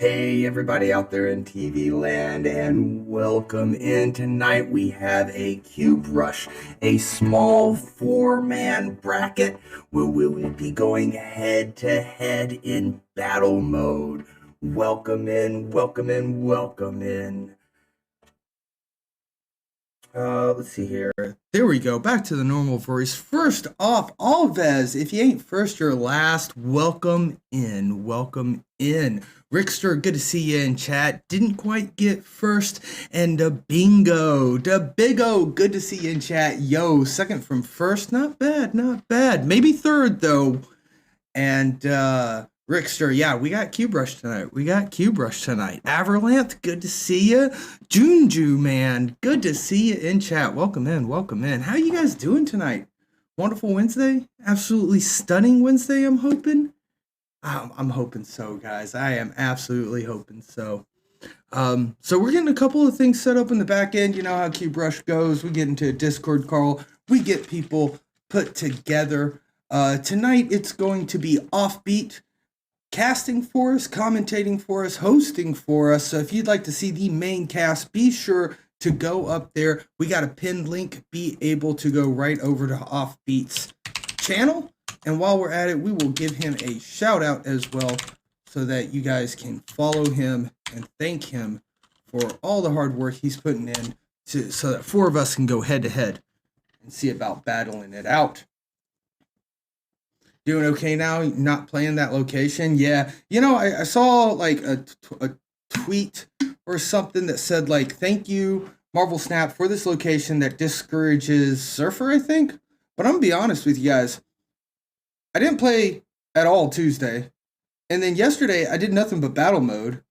Hey, everybody out there in TV land, and welcome in. Tonight we have a Cube Rush, a small four-man bracket where we will be going head to head in battle mode. Welcome in, welcome in, welcome in. Let's see here. There we go. Back to the normal voice. First off, Alves, if you ain't first, you're last. Welcome in. Welcome in. Rickster, good to see you in chat. Didn't quite get first. And Bingo, Bigo, good to see you in chat. Yo, second from first. Not bad, not bad. Maybe third, though. And Rickster, yeah, we got Cube Rush tonight. Avalanth, good to see you. Junju, man, good to see you in chat. Welcome in, welcome in. How you guys doing tonight? Wonderful Wednesday? Absolutely stunning Wednesday, I'm hoping. I'm hoping so, guys. I am absolutely hoping so. So we're getting a couple of things set up in the back end. You know how Cube Rush goes. We get into a Discord call. We get people put together. Tonight it's going to be Offbeat casting for us, commentating for us, hosting for us. So if you'd like to see the main cast, be sure to go up there. We got a pinned link. Be able to go right over to Offbeat's channel. And while we're at it, we will give him a shout out as well so that you guys can follow him and thank him for all the hard work he's putting in so that four of us can go head to head and see about battling it out. Doing okay now, not playing that location? Yeah. You know, I saw like a tweet or something that said like, thank you, Marvel Snap, for this location that discourages Surfer, I think. But I'm going to be honest with you guys. I didn't play at all Tuesday. And then yesterday, I did nothing but battle mode.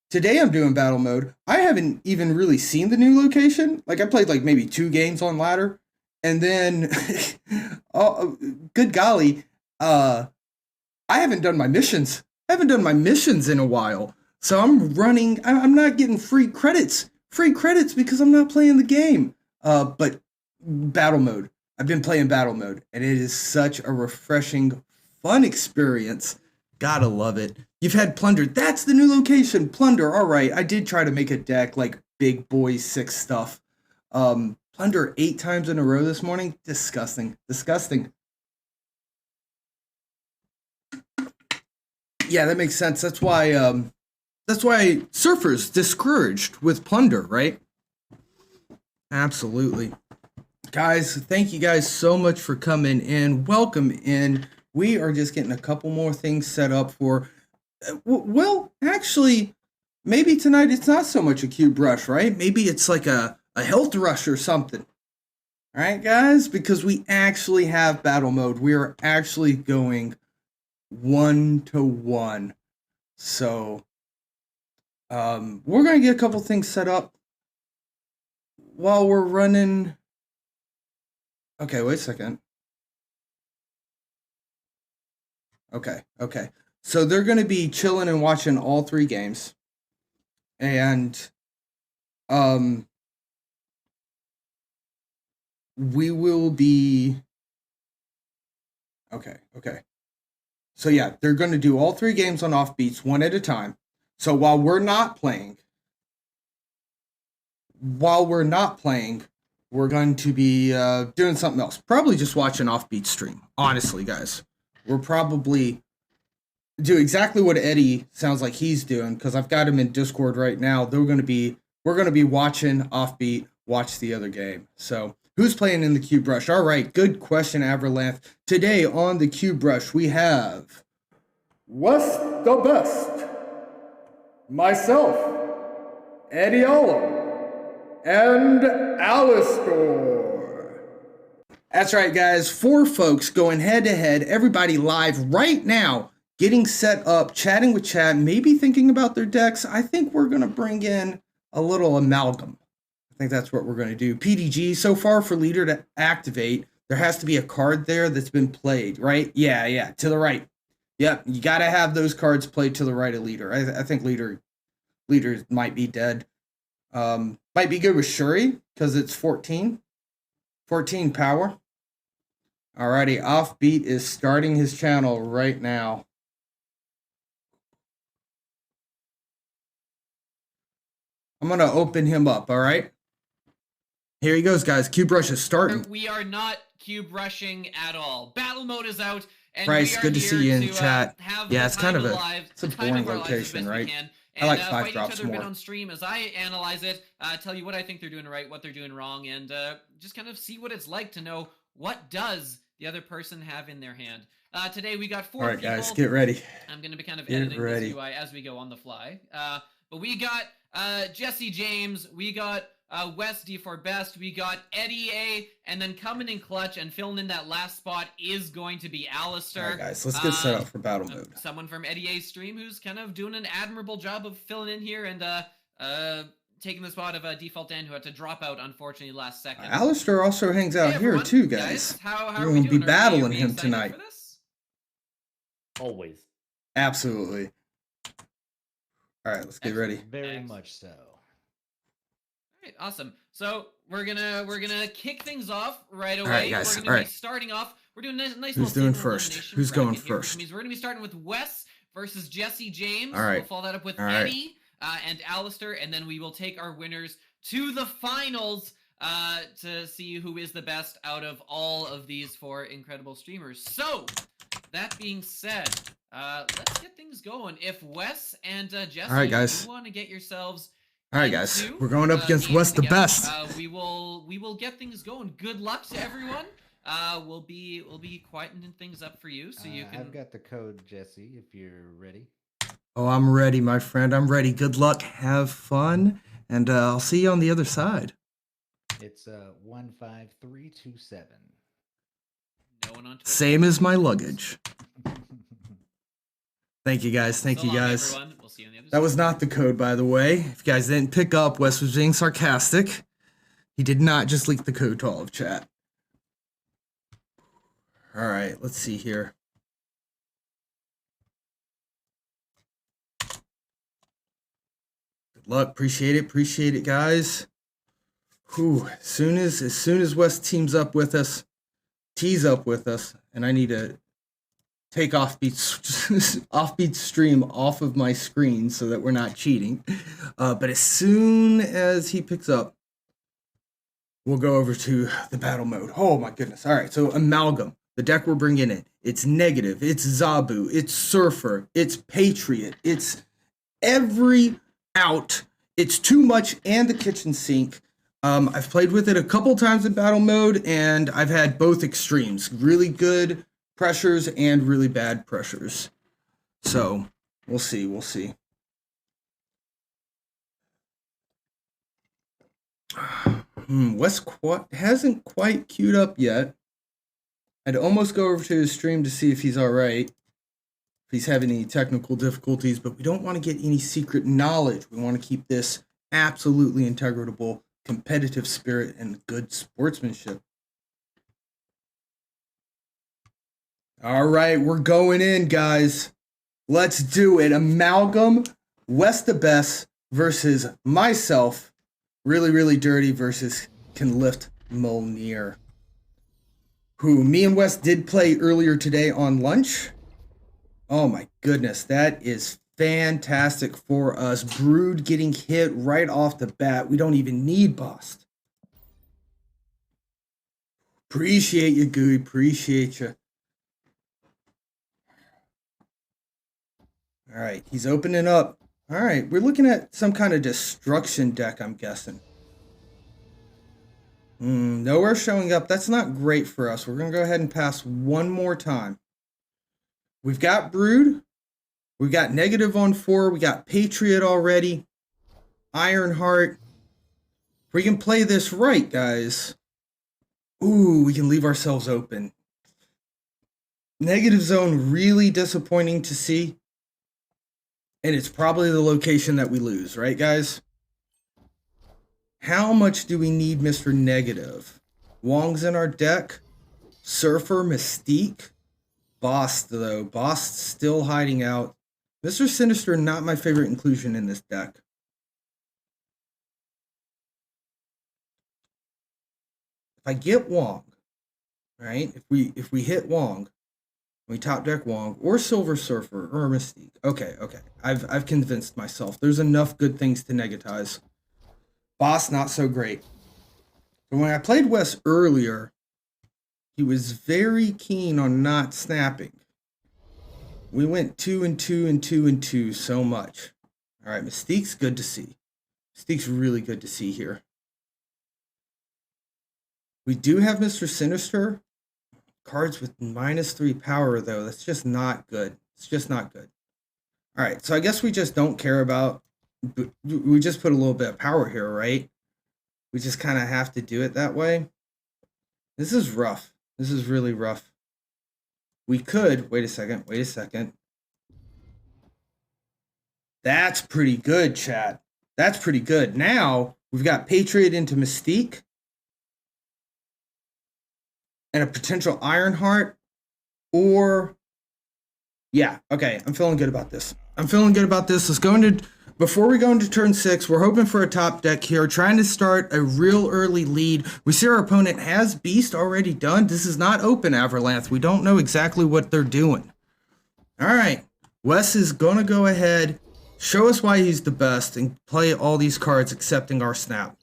Today, I'm doing battle mode. I haven't even really seen the new location. Like, I played like maybe 2 games on ladder. And then, oh, good golly, I haven't done my missions. I haven't done my missions in a while. So I'm not getting free credits because I'm not playing the game. But battle mode. I've been playing battle mode, and it is such a refreshing, fun experience. Gotta love it. You've had Plunder. That's the new location, Plunder. All right, I did try to make a deck like Big Boy 6 stuff. Plunder 8 times in a row this morning. Disgusting. Yeah, that makes sense. That's why Surfer's discouraged with Plunder, right? Absolutely. Guys, thank you guys so much for coming in. Welcome in. We are just getting a couple more things set up for, well, actually, maybe tonight it's not so much a Cube Rush, right? Maybe it's like a health rush or something. All right, guys, because we actually have battle mode. We are actually going 1-to-1. So, we're going to get a couple things set up while we're running. Okay, wait a second. Okay. So they're going to be chilling and watching all 3 games. And we will be Okay. So yeah, they're going to do all 3 games on Offbeats one at a time. So while we're not playing, we're going to be doing something else. Probably just watch an Offbeat stream. Honestly, guys. We're probably do exactly what Eddie sounds like he's doing, because I've got him in Discord right now. We're going to be watching Offbeat watch the other game. So who's playing in the Cube Rush? All right, good question, Avalanth. Today on the Cube Rush, we have West the Best, myself, Eddie Olam, and Alistor. That's right, guys. 4 folks going head-to-head, everybody live right now, getting set up, chatting with chat, maybe thinking about their decks. I think we're going to bring in a little amalgam. I think that's what we're going to do. PDG, so far for leader to activate, there has to be a card there that's been played, right? Yeah, to the right. Yep, you got to have those cards played to the right of leader. I think leader might be dead. Might be good with Shuri because it's 14 power. Alrighty, Offbeat is starting his channel right now. I'm going to open him up, all right? Here he goes, guys. Cube Rush is starting. We are not cube rushing at all. Battle mode is out, and Bryce, we are good to see you in chat. Have yeah, it's kind of it's a boring location, right? I like 5 drops more. On stream as I analyze it, tell you what I think they're doing right, what they're doing wrong, and just kind of see what it's like to know what does the other person have in their hand. Today we got 4 people. All right, guys, get ready. I'm going to be kind of editing this UI as we go on the fly. But we got Jesse James, we got Wes D for best, we got Eddie A, and then coming in clutch and filling in that last spot is going to be Alistair. All right, guys, let's get set up for battle mode. Someone from Eddie A's stream who's kind of doing an admirable job of filling in here and taking the spot of Default Dan, who had to drop out, unfortunately, last second. Alistair also hangs out here, too, guys. How are we doing? Be battling him tonight. Always. Absolutely. All right, let's get ready. Very much so. All right, awesome. So we're gonna kick things off right away. All right, guys. We're gonna be starting off. We're doing a nice. Who's doing first? Who's going first? Which means we're gonna be starting with Wes versus Jesse James. All right. We'll follow that up with Eddie and Alistair, and then we will take our winners to the finals to see who is the best out of all of these 4 incredible streamers. So that being said, let's get things going. If Wes and Jesse, all right, guys, you want to get yourselves. All right, guys, we're going up against Wes the best. We will get things going. Good luck to everyone. We'll be quietening things up for you, so you can. I've got the code, Jesse, if you're ready. Oh, I'm ready, my friend. I'm ready. Good luck. Have fun, and I'll see you on the other side. It's 15327. No one on Twitter. Same as my luggage. Thank you, guys. Thank you, guys. We'll see you on the other that side. was not the code, by the way. If you guys didn't pick up, Wes was being sarcastic. He did not just leak the code to all of chat. All right, let's see here. Good luck. Appreciate it, guys. Whew. As soon as Wes tees up with us, and I need to take offbeat stream off of my screen so that we're not cheating. But as soon as he picks up, we'll go over to the battle mode. Oh my goodness. All right, so Amalgam, the deck we're bringing in. It's Negative, it's Zabu, it's Surfer, it's Patriot, it's every out. It's Too Much and the Kitchen Sink. I've played with it a couple times in battle mode, and I've had both extremes. Really good pressures and really bad pressures. So, we'll see. Wes hasn't quite queued up yet. I'd almost go over to his stream to see if he's all right. If he's having any technical difficulties, but we don't want to get any secret knowledge. We want to keep this absolutely integrable, competitive spirit, and good sportsmanship. All right, we're going in, guys. Let's do it. Amalgam, Wes the best versus myself, Really, Really Dirty versus Can Lift Molnir, who me and Wes did play earlier today on lunch. Oh my goodness, that is fantastic for us. Brood getting hit right off the bat. We don't even need Bust. Appreciate you, Gooey. Appreciate you. All right, he's opening up. All right, we're looking at some kind of destruction deck, I'm guessing. Nowhere showing up. That's not great for us. We're going to go ahead and pass one more time. We've got Brood. We've got Negative on 4. We got Patriot already. Ironheart. If we can play this right, guys. Ooh, we can leave ourselves open. Negative zone, really disappointing to see. And it's probably the location that we lose, right, guys? How much do we need Mr. Negative? Wong's in our deck. Surfer, Mystique. Bost, though. Bost still hiding out. Mr. Sinister, not my favorite inclusion in this deck. If I get Wong, right? If we hit Wong, we top deck Wong or Silver Surfer or Mystique. Okay. I've convinced myself. There's enough good things to negatize. Boss, not so great. So when I played Wes earlier, he was very keen on not snapping. We went 2 and 2 and 2 and 2 so much. All right, Mystique's good to see. Mystique's really good to see here. We do have Mr. Sinister. Cards with -3 power, though. That's just not good. It's just not good. All right, so I guess we just don't care about... We just put a little bit of power here, right? We just kind of have to do it that way. This is rough. This is really rough. We could... Wait a second. Wait a second. That's pretty good, chat. That's pretty good. Now, we've got Patriot into Mystique. And a potential Ironheart. Or... Yeah, okay. I'm feeling good about this. I'm feeling good about this. Let's go into... Before we go into turn 6, we're hoping for a top deck here, trying to start a real early lead. We see our opponent has Beast already done. This is not open, Avalanche. We don't know exactly what they're doing. All right. Wes is going to go ahead, show us why he's the best, and play all these cards accepting our snap.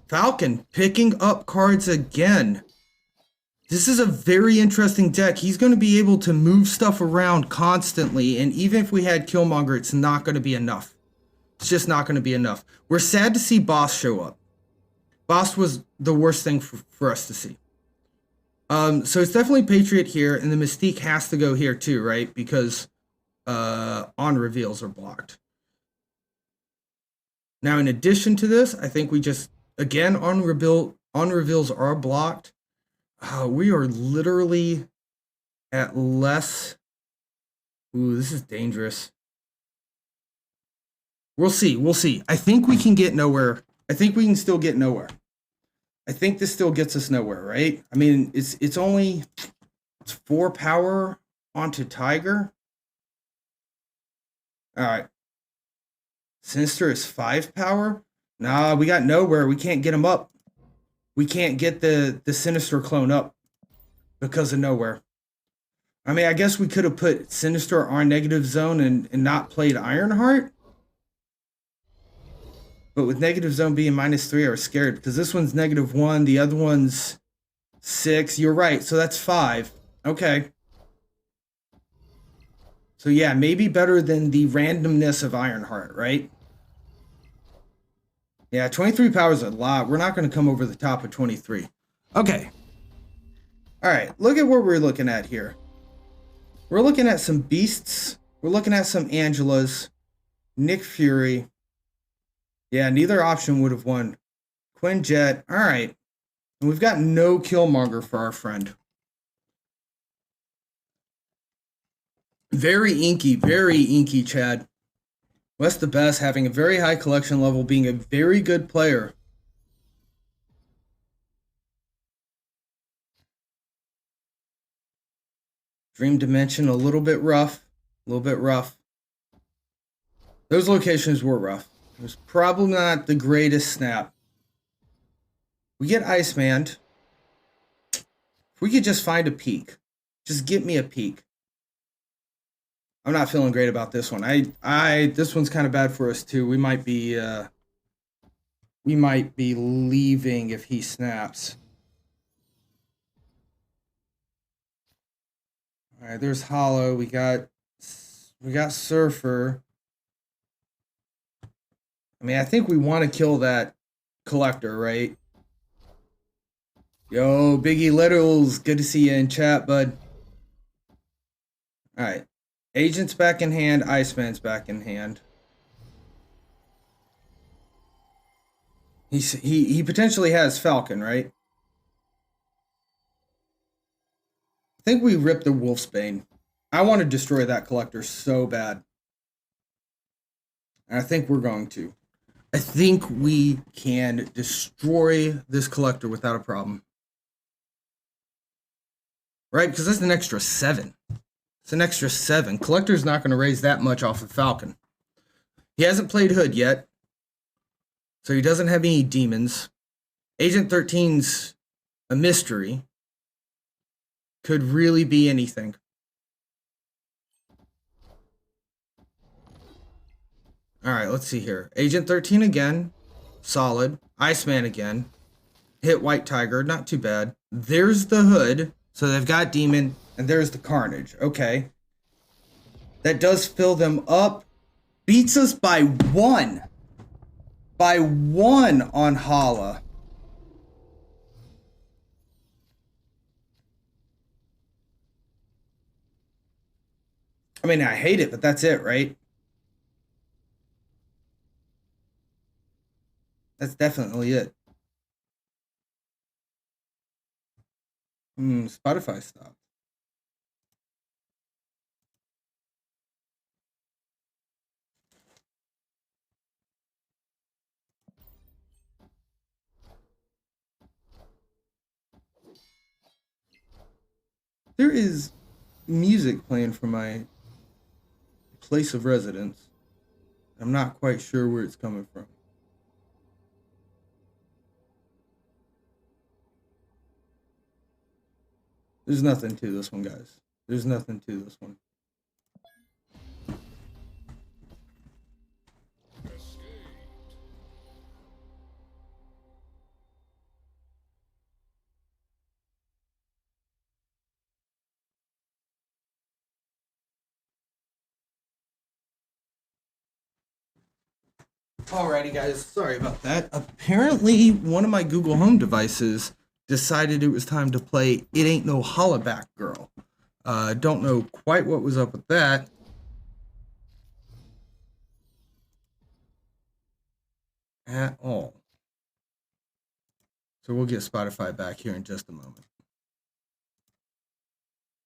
Falcon picking up cards again. This is a very interesting deck. He's going to be able to move stuff around constantly, and even if we had Killmonger, it's not going to be enough. It's just not going to be enough. We're sad to see Boss show up. Boss was the worst thing for us to see. So it's definitely Patriot here, and the Mystique has to go here too, right? Because on reveals are blocked. Now, in addition to this, I think we just, again, on reveals are blocked. We are literally at less. Ooh, this is dangerous. We'll see. We'll see. I think we can get nowhere. I think we can still get nowhere. I think this still gets us nowhere, right? I mean, it's 4 power onto Tiger. All right. Sinister is 5 power. Nah, we got nowhere. We can't get him up. We can't get the Sinister clone up because of nowhere. I mean, I guess we could have put Sinister on negative zone and not played Ironheart. But with negative zone being -3, I was scared because this one's -1, the other one's 6. You're right, so that's 5. Okay. So yeah, maybe better than the randomness of Ironheart, right? Yeah, 23 power is a lot. We're not going to come over the top of 23. Okay. All right, look at what we're looking at here. We're looking at some Beasts. We're looking at some Angelas. Nick Fury. Yeah, neither option would have won. Quinjet. All right. And we've got no Killmonger for our friend. Very inky, Chad. Wes the best, having a very high collection level, being a very good player. Dream Dimension, a little bit rough. A little bit rough. Those locations were rough. It was probably not the greatest snap. We get Iceman. If we could just find a peak. Just get me a peak. I'm not feeling great about this one. This one's kind of bad for us too. We might be leaving if he snaps. All right, there's Hollow. We got Surfer. I mean, I think we want to kill that Collector, right? Yo, Biggie Littles, good to see you in chat, bud. All right. Agent's back in hand. Iceman's back in hand. He potentially has Falcon, right? I think we ripped the Wolfsbane. I want to destroy that Collector so bad. And I think we're going to. I think we can destroy this Collector without a problem. Right? Because that's an extra 7. It's an extra 7. Collector's not going to raise that much off of Falcon. He hasn't played Hood yet. So he doesn't have any demons. Agent 13's a mystery. Could really be anything. All right, let's see here. Agent 13 again. Solid. Iceman again. Hit White Tiger. Not too bad. There's the Hood. So they've got Demon. And there's the Carnage. Okay. That does fill them up. Beats us by 1. By 1 on Hala. I mean, I hate it, but that's it, right? That's definitely it. Spotify stopped. There is music playing from my place of residence. I'm not quite sure where it's coming from. There's nothing to this one, guys. There's nothing to this one. Alrighty, guys. Sorry about that. Apparently, one of my Google Home devices decided it was time to play It Ain't No Hollaback Girl. Don't know quite what was up with that. At all. So we'll get Spotify back here in just a moment.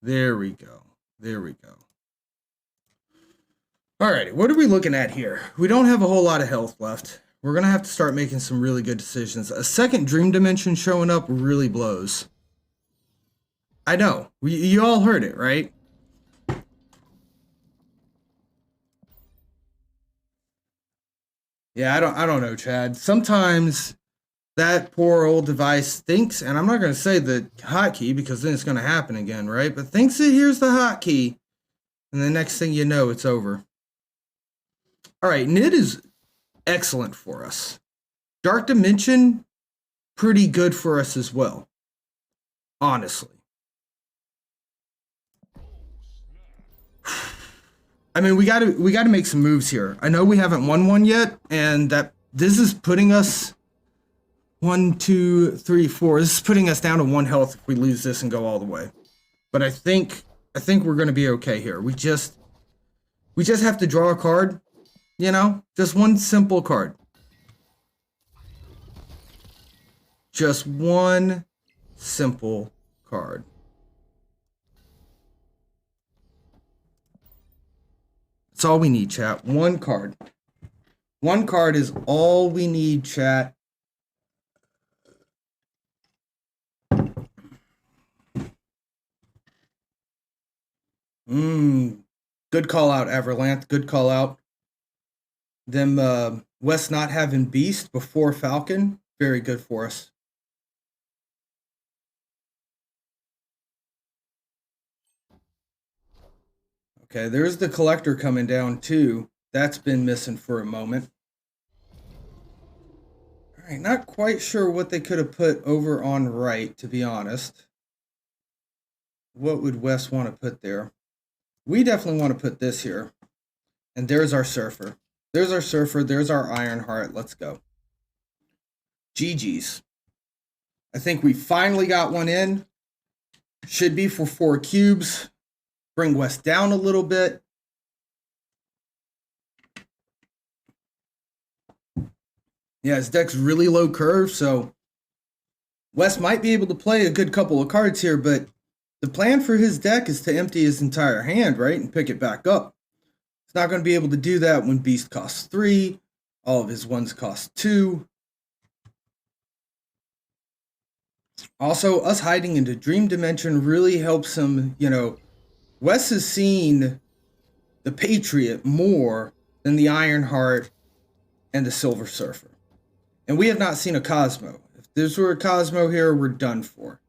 There we go. There we go. Alrighty, what are we looking at here? We don't have a whole lot of health left. We're going to have to start making some really good decisions. A second Dream Dimension showing up really blows. I know. You all heard it, right? Yeah, I don't know, Chad. Sometimes that poor old device thinks, and I'm not going to say the hotkey because then it's going to happen again, right? But thinks it hears the hotkey, and the next thing you know, it's over. All right, NID is excellent for us. Dark Dimension, pretty good for us as well. Honestly. I mean, we got to make some moves here. I know we haven't won one yet, and that this is putting us 1, 2, 3, 4. This is putting us down to 1 health if we lose this and go all the way. But I think we're going to be okay here. We just have to draw a card. You know, just one simple card. Just one simple card. That's all we need, chat. One card. One card is all we need, chat. Good call out, Everlanth. Good call out. Them West not having Beast before Falcon, very good for us. Okay, there's the Collector coming down too. That's been missing for a moment. All right, not quite sure what they could have put over on right, to be honest. What would West want to put there? We definitely want to put this here. And there's our Surfer. There's our Surfer. There's our Ironheart. Let's go. GG's. I think we finally got one in. Should be for 4 cubes. Bring West down a little bit. Yeah, his deck's really low curve, so West might be able to play a good couple of cards here, but the plan for his deck is to empty his entire hand, right, and pick it back up. He's not going to be able to do that when Beast costs 3. All of his ones cost 2. Also, us hiding into Dream Dimension really helps him, you know. Wes has seen the Patriot more than the Ironheart and the Silver Surfer. And we have not seen a Cosmo. If this were a Cosmo here, we're done for.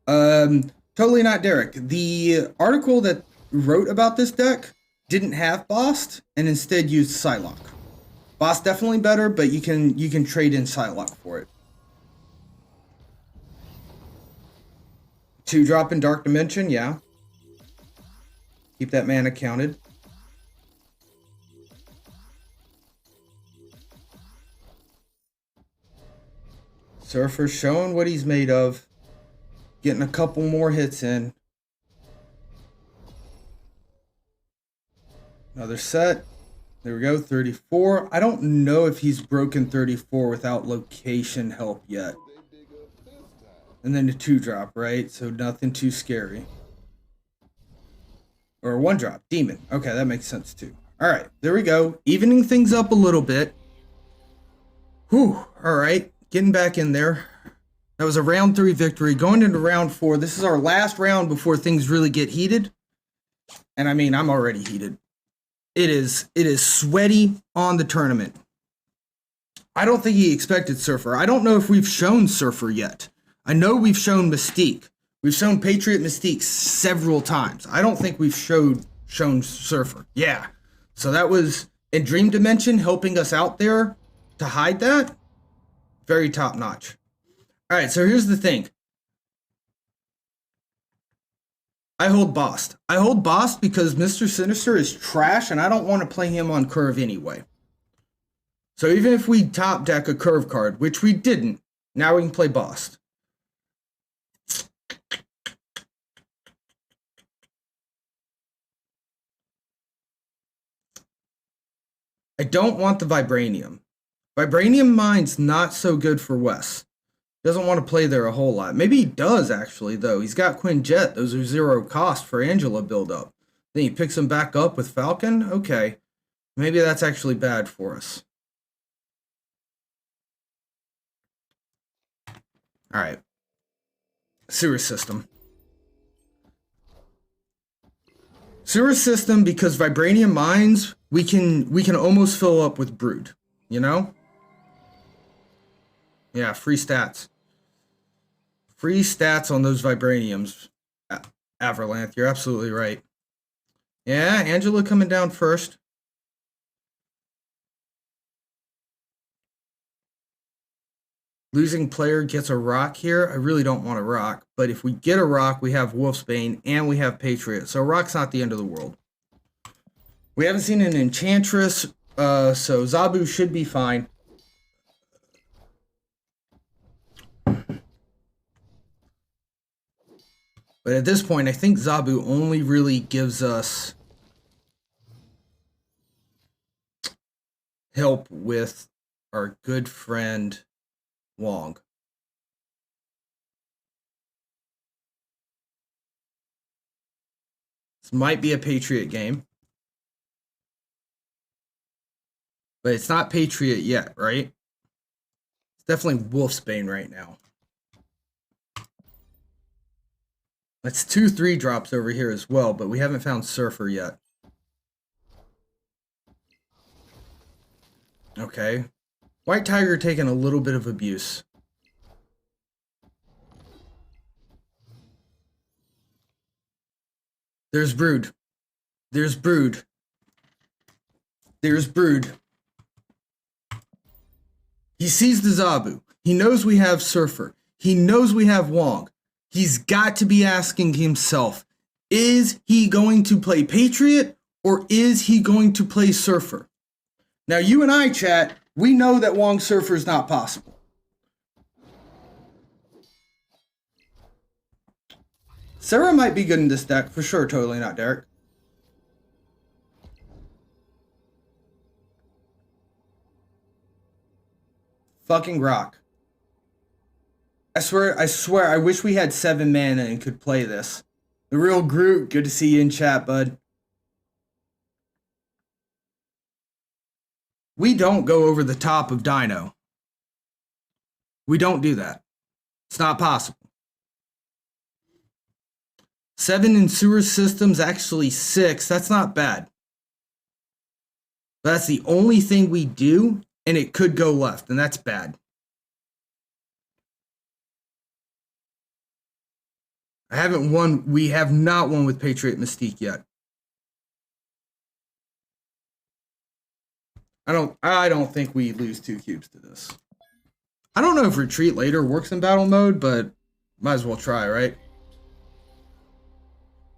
Totally not Derek. The article that wrote about this deck didn't have Bost and instead used Psylocke. Bost definitely better, but you can trade in Psylocke for it. 2-drop in Dark Dimension, yeah. Keep that mana counted. Surfer showing what he's made of. Getting a couple more hits in. Another set. There we go, 34. I don't know if he's broken 34 without location help yet. And then the 2-drop, right? So nothing too scary. Or a 1-drop, Demon. Okay, that makes sense too. All right, there we go. Evening things up a little bit. Whew, all right. Getting back in there. That was a round 3 victory. Going into round 4. This is our last round before things really get heated. And I mean, I'm already heated. It is sweaty on the tournament. I don't think he expected Surfer. I don't know if we've shown Surfer yet. I know we've shown Mystique. We've shown Patriot Mystique several times. I don't think we've shown Surfer. Yeah. So that was in Dream Dimension helping us out there to hide that. Very top notch. All right, so here's the thing. I hold Bost. I hold Bost because Mr. Sinister is trash, and I don't want to play him on curve anyway. So even if we top deck a curve card, which we didn't, now we can play Bost. I don't want the Vibranium. Vibranium Mine's not so good for Wes. Doesn't want to play there a whole lot. Maybe he does, actually, though. He's got Quinjet. Those are 0 cost for Angela build-up. Then he picks him back up with Falcon? Okay. Maybe that's actually bad for us. Alright. Sewer System. Sewer System, because Vibranium Mines, we can almost fill up with Brood. You know? Yeah, free stats. Free stats on those Vibraniums. Avalanche, you're absolutely right. Yeah, Angela coming down first. Losing player gets a rock here. I really don't want a rock. But if we get a rock, we have Wolfsbane and we have Patriot. So a rock's not the end of the world. We haven't seen an Enchantress. So Zabu should be fine. But at this point, I think Zabu only really gives us help with our good friend Wong. This might be a Patriot game. But it's not Patriot yet, right? It's definitely Wolfsbane right now. That's 2 3-drops over here as well, but we haven't found Surfer yet. Okay. White Tiger taking a little bit of abuse. There's Brood. There's Brood. There's Brood. He sees the Zabu. He knows we have Surfer. He knows we have Wong. He's got to be asking himself, is he going to play Patriot or is he going to play Surfer? Now, you and I, chat, we know that Wong Surfer is not possible. Sarah might be good in this deck, for sure, totally not Derek. Fucking rock. I swear, I wish we had 7 mana and could play this. The real Groot, good to see you in chat, bud. We don't go over the top of Dino. We don't do that. It's not possible. 7 in Sewer Systems, actually 6. That's not bad. But that's the only thing we do, and it could go left, and that's bad. I haven't won. We have not won with Patriot Mystique yet. I don't think we lose 2 cubes to this. I don't know if retreat later works in battle mode, but might as well try, right?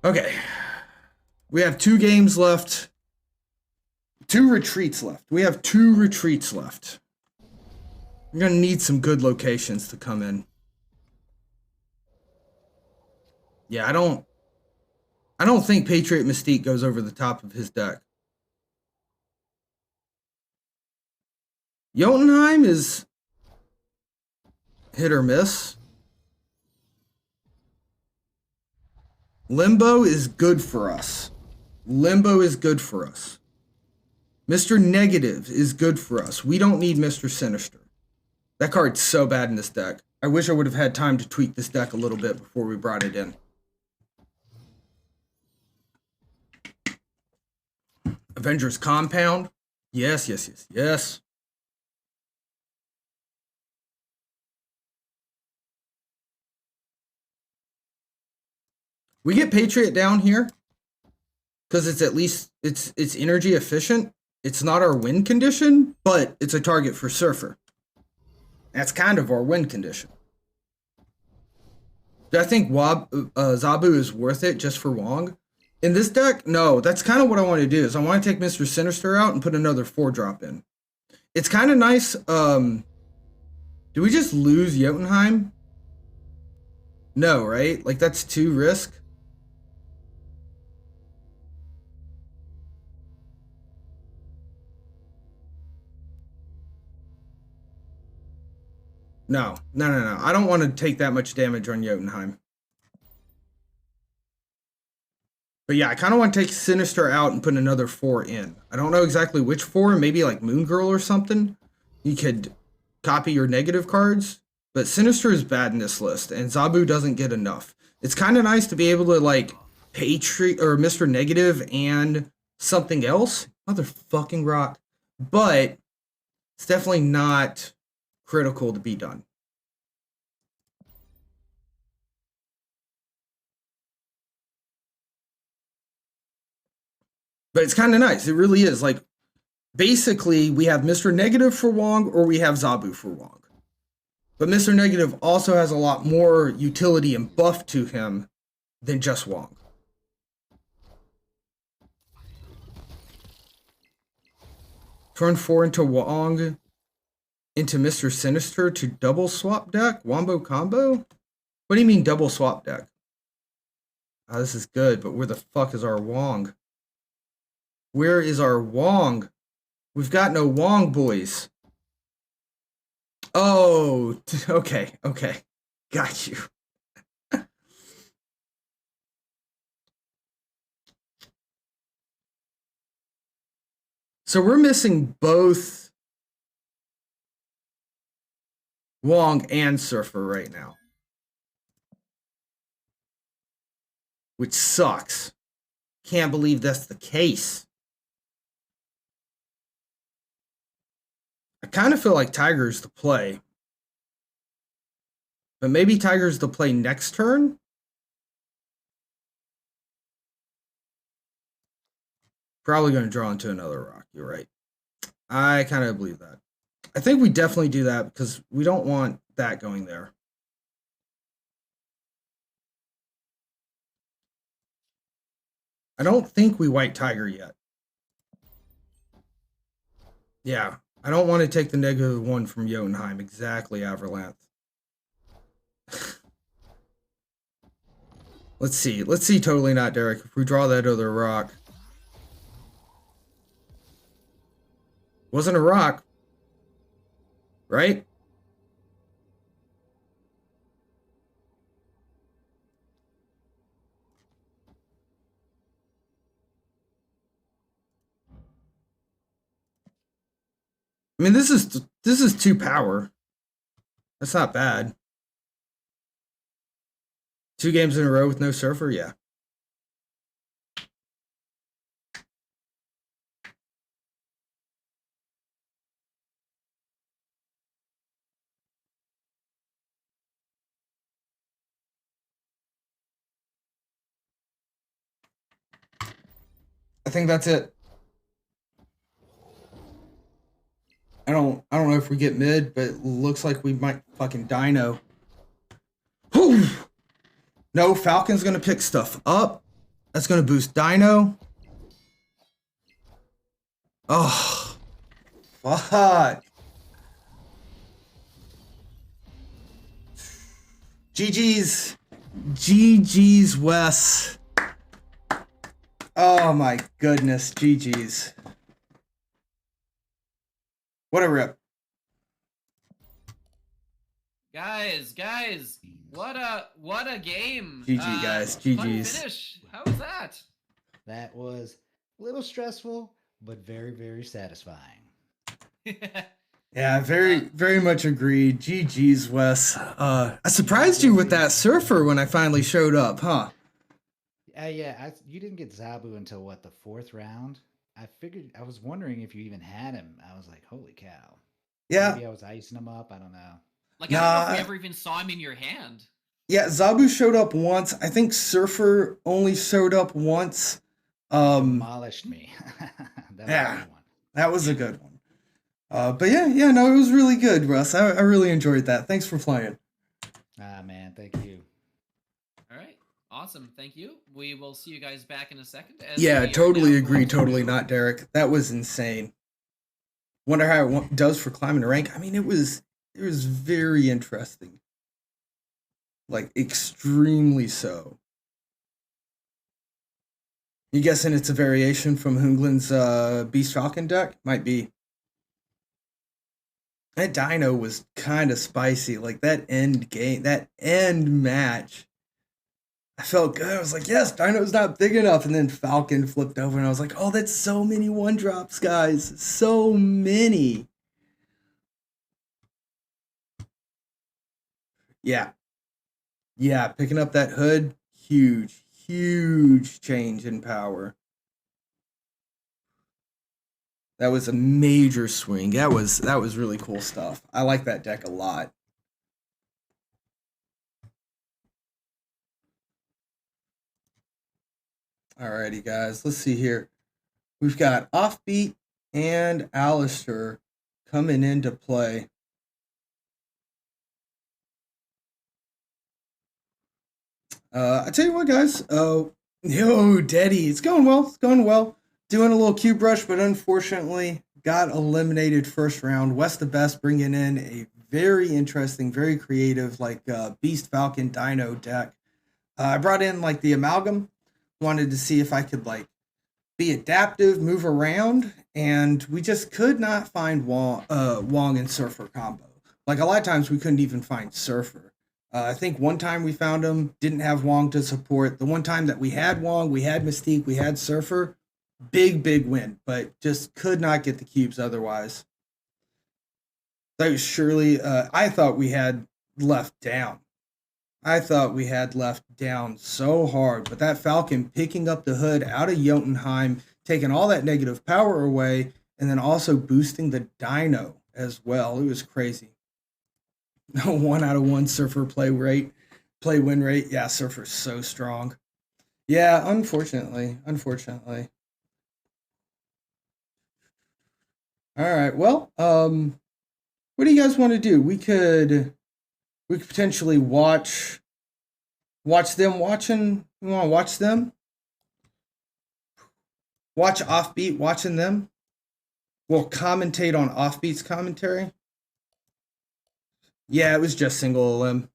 Okay. We have 2 games left. 2 retreats left. We have 2 retreats left. We're gonna need some good locations to come in. Yeah, I don't think Patriot Mystique goes over the top of his deck. Jotunheim is hit or miss. Limbo is good for us. Limbo is good for us. Mr. Negative is good for us. We don't need Mr. Sinister. That card's so bad in this deck. I wish I would have had time to tweak this deck a little bit before we brought it in. Avengers Compound. Yes, yes, yes, yes. We get Patriot down here because it's at least it's energy efficient. It's not our win condition, but it's a target for Surfer. That's kind of our win condition. Do I think Zabu is worth it just for Wong? In this deck, no. That's kind of what I want to do. Is I want to take Mr. Sinister out and put another 4-drop in. It's kind of nice. Do we just lose Jotunheim? No, right? Like that's 2 risk. No. I don't want to take that much damage on Jotunheim. But yeah, I kind of want to take Sinister out and put another 4 in. I don't know exactly which 4. Maybe like Moon Girl or something. You could copy your negative cards. But Sinister is bad in this list, and Zabu doesn't get enough. It's kind of nice to be able to like Patriot or Mr. Negative and something else. Motherfucking rock. But it's definitely not critical to be done. But it's kind of nice. It really is. Like, basically, we have Mr. Negative for Wong or we have Zabu for Wong. But Mr. Negative also has a lot more utility and buff to him than just Wong. Turn 4 into Wong into Mr. Sinister to double swap deck? Wombo combo? What do you mean double swap deck? Oh, this is good, but where the fuck is our Wong? Where is our Wong? We've got no Wong, boys. Oh, okay. Got you. So we're missing both Wong and Surfer right now. Which sucks. Can't believe that's the case. I kind of feel like Tiger's the play. But maybe Tiger's the play next turn? Probably going to draw into another rock. You're right. I kind of believe that. I think we definitely do that because we don't want that going there. I don't think we white Tiger yet. Yeah. I don't want to take the -1 from Jotunheim. Exactly, Averlanth. Let's see. Let's see Totally Not Derek. If we draw that other rock. Wasn't a rock. Right? I mean, this is 2 power. That's not bad. 2 games in a row with no Surfer? Yeah. I think that's it. I don't know if we get mid, but it looks like we might fucking dino. Whew. No, Falcon's gonna pick stuff up. That's gonna boost dino. Oh, fuck. GG's. GG's, Wes. Oh my goodness, GG's. What a rip. Guys, what a game. GG, guys, Fun GG's. finish. How was that? That was a little stressful, but very, very satisfying. Yeah, very much agreed. GG's, Wes. I surprised you with that surfer when I finally showed up, huh? Yeah, you didn't get Zabu until what, the 4th round? I was wondering if you even had him. I was like, holy cow. Yeah. Maybe I was icing him up. I don't know. Like, I don't know if we ever even saw him in your hand. Yeah, Zabu showed up once. I think Surfer only showed up once. Demolished me. That was a good one. That was a good one. But yeah, no, it was really good, Russ. I really enjoyed that. Thanks for playing. Ah, man, thank you. All right. Awesome. Thank you. We will see you guys back in a second. Yeah, totally agree. Totally not, Derek. That was insane. Wonder how it does for climbing the rank. I mean, it was very interesting. Like, extremely so. You guessing it's a variation from Hoonglin's Beast Falcon deck? Might be. That Dino was kind of spicy. Like, that end game, that end match, I felt good. I was like, yes, Dino's not big enough. And then Falcon flipped over, and I was like, oh, that's so many one-drops, guys. So many. Yeah. Yeah, picking up that hood, huge change in power. That was a major swing. That was really cool stuff. I like that deck a lot. Alrighty, guys. Let's see here. We've got Offbeat and Alistair coming into play. I tell you what, guys. Yo, Daddy, it's going well. It's going well. Doing a little cube rush, but unfortunately got eliminated first round. West the Best bringing in a very interesting, very creative, like Beast Falcon Dino deck. I brought in like the Amalgam. Wanted to see if I could like be adaptive, move around, and we just could not find Wong and Surfer combo. Like a lot of times we couldn't even find Surfer. I think one time we found him, didn't have Wong to support. The one time that we had Wong, we had Mystique, we had Surfer. Big win, but just could not get the cubes otherwise. That was surely, I thought we had left down. I thought we had left down so hard, but that Falcon picking up the hood out of Jotunheim, taking all that negative power away, and then also boosting the Dino as well. It was crazy. 1 out of 1 Surfer play win rate. Yeah, Surfer's so strong. Yeah, unfortunately. All right. Well, what do you guys want to do? We could potentially watch them watching. You want to watch them? Watch Offbeat watching them. We'll commentate on Offbeat's commentary. Yeah, it was just single elim.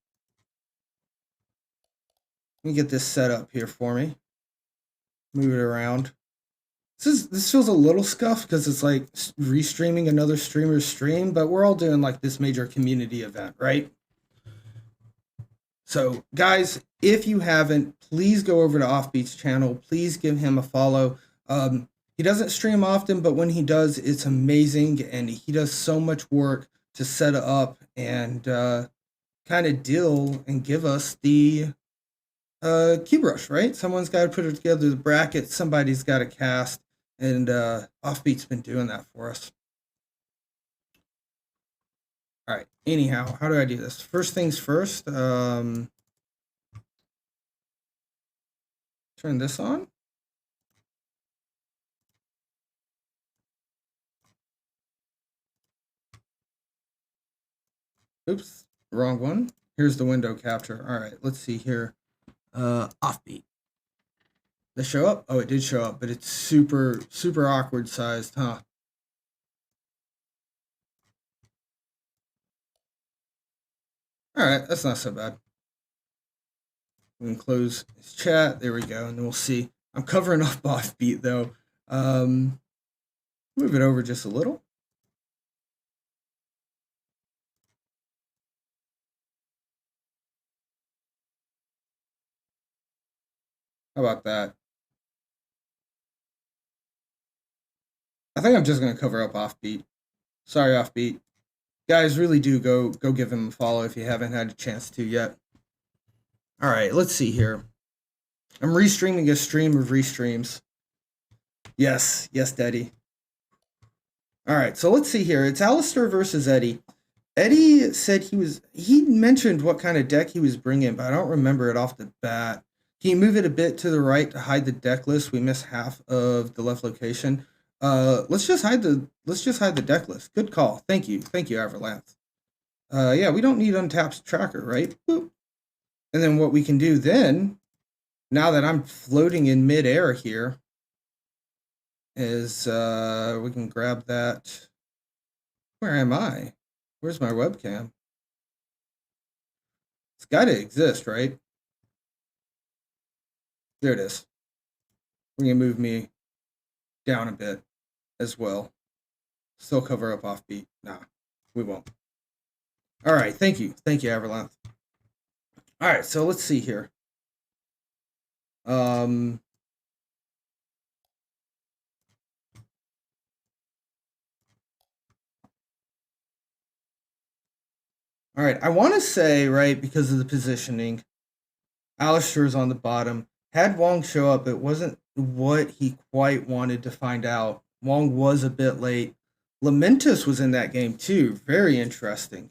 Let me get this set up here for me. Move it around. This feels a little scuffed because it's like restreaming another streamer's stream, but we're all doing like this major community event, right? So, guys, if you haven't, please go over to Offbeat's channel. Please give him a follow. He doesn't stream often, but when he does, it's amazing, and he does so much work to set it up and kind of deal and give us the cube rush, right? Someone's got to put it together, the bracket, somebody's got to cast, and Offbeat's been doing that for us. All right, anyhow, how do I do this? First things first, turn this on. Oops, wrong one. Here's the window capture. All right, let's see here. Offbeat. Did it show up? Oh, it did show up, but it's super awkward sized, huh? All right, that's not so bad. We can close his chat. There we go, and then we'll see. I'm covering up Offbeat though. Move it over just a little. How about that? I think I'm just gonna cover up Offbeat. Sorry, Offbeat. Guys, really do go give him a follow if you haven't had a chance to yet. All right, let's see here. I'm restreaming a stream of restreams. Yes, Daddy. All right, so let's see here. It's Alistair versus Eddie. Eddie said he mentioned what kind of deck he was bringing, but I don't remember it off the bat. Can you move it a bit to the right to hide the deck list? We missed half of the left location. Let's just hide the deck list. Good call. Thank you, Everlance. Yeah, we don't need Untapped's tracker, right? Boop. And then what we can do then, now that I'm floating in midair here, is we can grab that. Where am I? Where's my webcam? It's got to exist, right? There it is. We're going to move me down a bit as well. Still cover up Offbeat. Nah, we won't. All right, thank you, Everlanth. All right, so let's see here. All right, I want to say, right, because of the positioning, Alistair's on the bottom. Had Wong show up, it wasn't what he quite wanted to find out. Wong was a bit late. Lamentus was in that game too. Very interesting.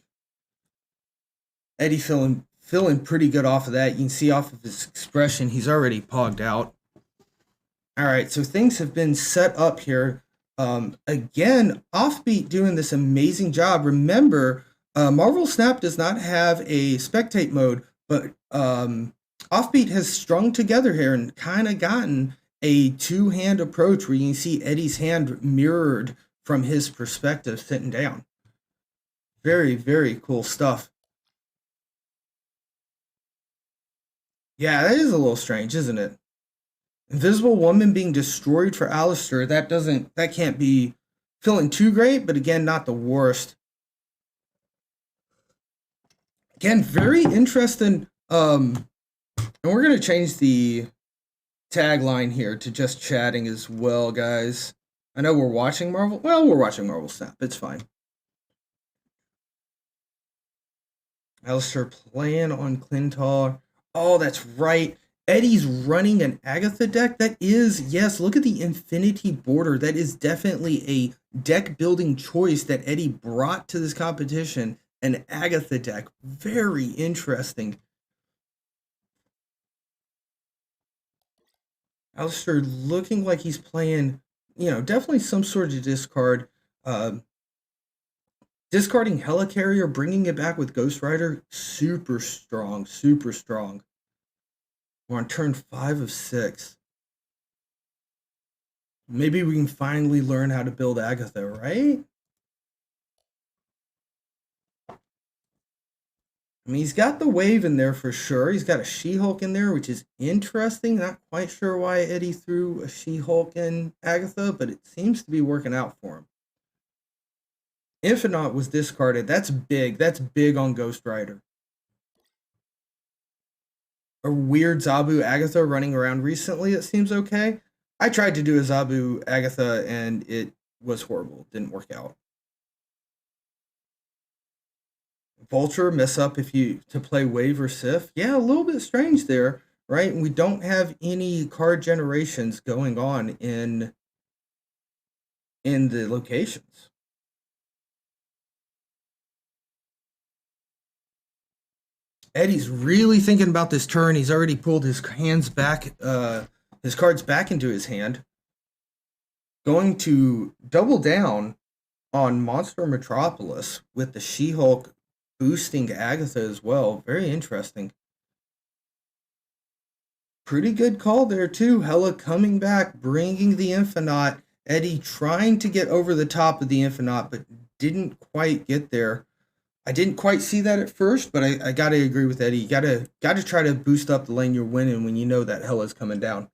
Eddie feeling pretty good off of that. You can see off of his expression, he's already pogged out. All right, so things have been set up here. Again, Offbeat doing this amazing job. Remember, Marvel Snap does not have a spectate mode, but Offbeat has strung together here and kind of gotten a two-hand approach where you can see Eddie's hand mirrored from his perspective sitting down. Very, very cool stuff. Yeah, that is a little strange, isn't it? Invisible Woman being destroyed for Alistair, that can't be feeling too great, but again, not the worst. Again, very interesting. And we're going to change the tagline here to just chatting as well, guys. I know we're watching Marvel. Well, we're watching Marvel Snap. It's fine. Alistair playing on Clintar. Oh, that's right. Eddie's running an Agatha deck. That is, yes, look at the Infinity Border. That is definitely a deck building choice that Eddie brought to this competition. An Agatha deck. Very interesting. Alistair looking like he's playing, definitely some sort of discard. Discarding Helicarrier, bringing it back with Ghost Rider, super strong, super strong. We're on turn 5 of 6. Maybe we can finally learn how to build Agatha, right? I mean, he's got the wave in there for sure. He's got a She-Hulk in there, which is interesting. Not quite sure why Eddie threw a She-Hulk in Agatha, but it seems to be working out for him. Infinite was discarded. That's big. That's big on Ghost Rider. A weird Zabu Agatha running around recently, it seems okay. I tried to do a Zabu Agatha, and it was horrible. Didn't work out. Vulture mess up to play Wave or Sif. Yeah, a little bit strange there, right? And we don't have any card generations going on in the locations. Eddie's really thinking about this turn. He's already pulled his hands back, his cards back into his hand. Going to double down on Monster Metropolis with the She-Hulk boosting Agatha as well. Very interesting. Pretty good call there too. Hella coming back, bringing the Infinite. Eddie trying to get over the top of the Infinite, but didn't quite get there. I didn't quite see that at first, but I gotta agree with Eddie. You gotta try to boost up the lane you're winning when you know that Hella's coming down.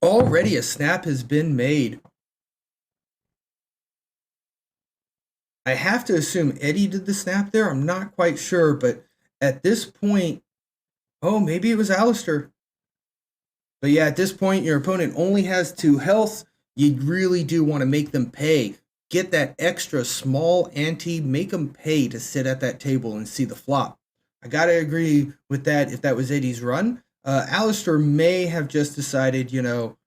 Already a snap has been made. I have to assume Eddie did the snap there. I'm not quite sure, but at this point, oh, maybe it was Alistair. But yeah, at this point, your opponent only has 2 health. You really do want to make them pay. Get that extra small ante, make them pay to sit at that table and see the flop. I gotta agree with that if that was Eddie's run. Alistair may have just decided, you know,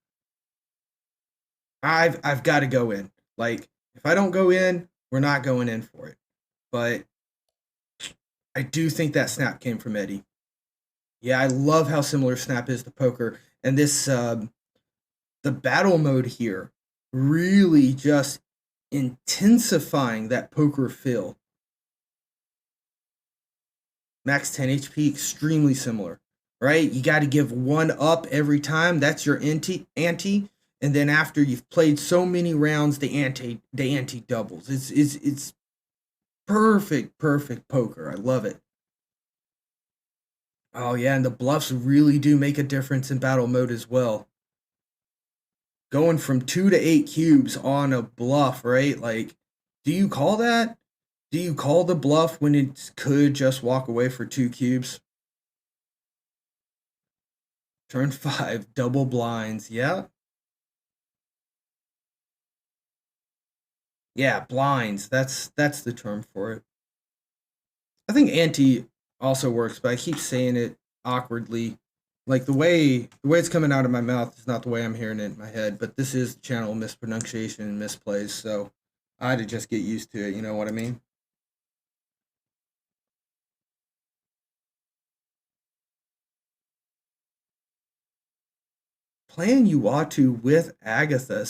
I've got to go in. Like, if I don't go in, we're not going in for it. But I do think that snap came from Eddie. Yeah, I love how similar snap is to poker. And this, the battle mode here, really just intensifying that poker feel. Max 10 HP, extremely similar, right? You got to give 1 up every time. That's your ante. And then after you've played so many rounds, the ante doubles. It's perfect poker. I love it. Oh yeah, and the bluffs really do make a difference in battle mode as well. Going from 2 to 8 cubes on a bluff, right? Like, do you call that? Do you call the bluff when it could just walk away for 2 cubes? Turn 5, double blinds. Yeah. Yeah, blinds. That's the term for it. I think ante also works, but I keep saying it awkwardly. Like the way it's coming out of my mouth is not the way I'm hearing it in my head, but this is the channel mispronunciation and misplays, so I had to just get used to it, you know what I mean? Playing Uatu with Agatha.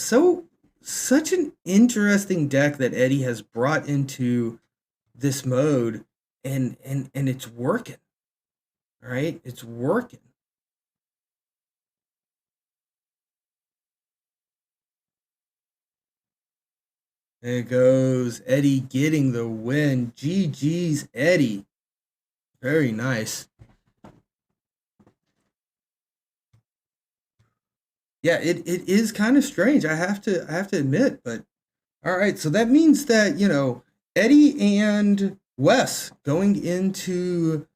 Such an interesting deck that Eddie has brought into this mode, and it's working. All right, it's working. There goes Eddie getting the win. GG's Eddie. Very nice. Yeah, it is kind of strange. I have to admit, but all right. So that means that, you know, Eddie and Wes going into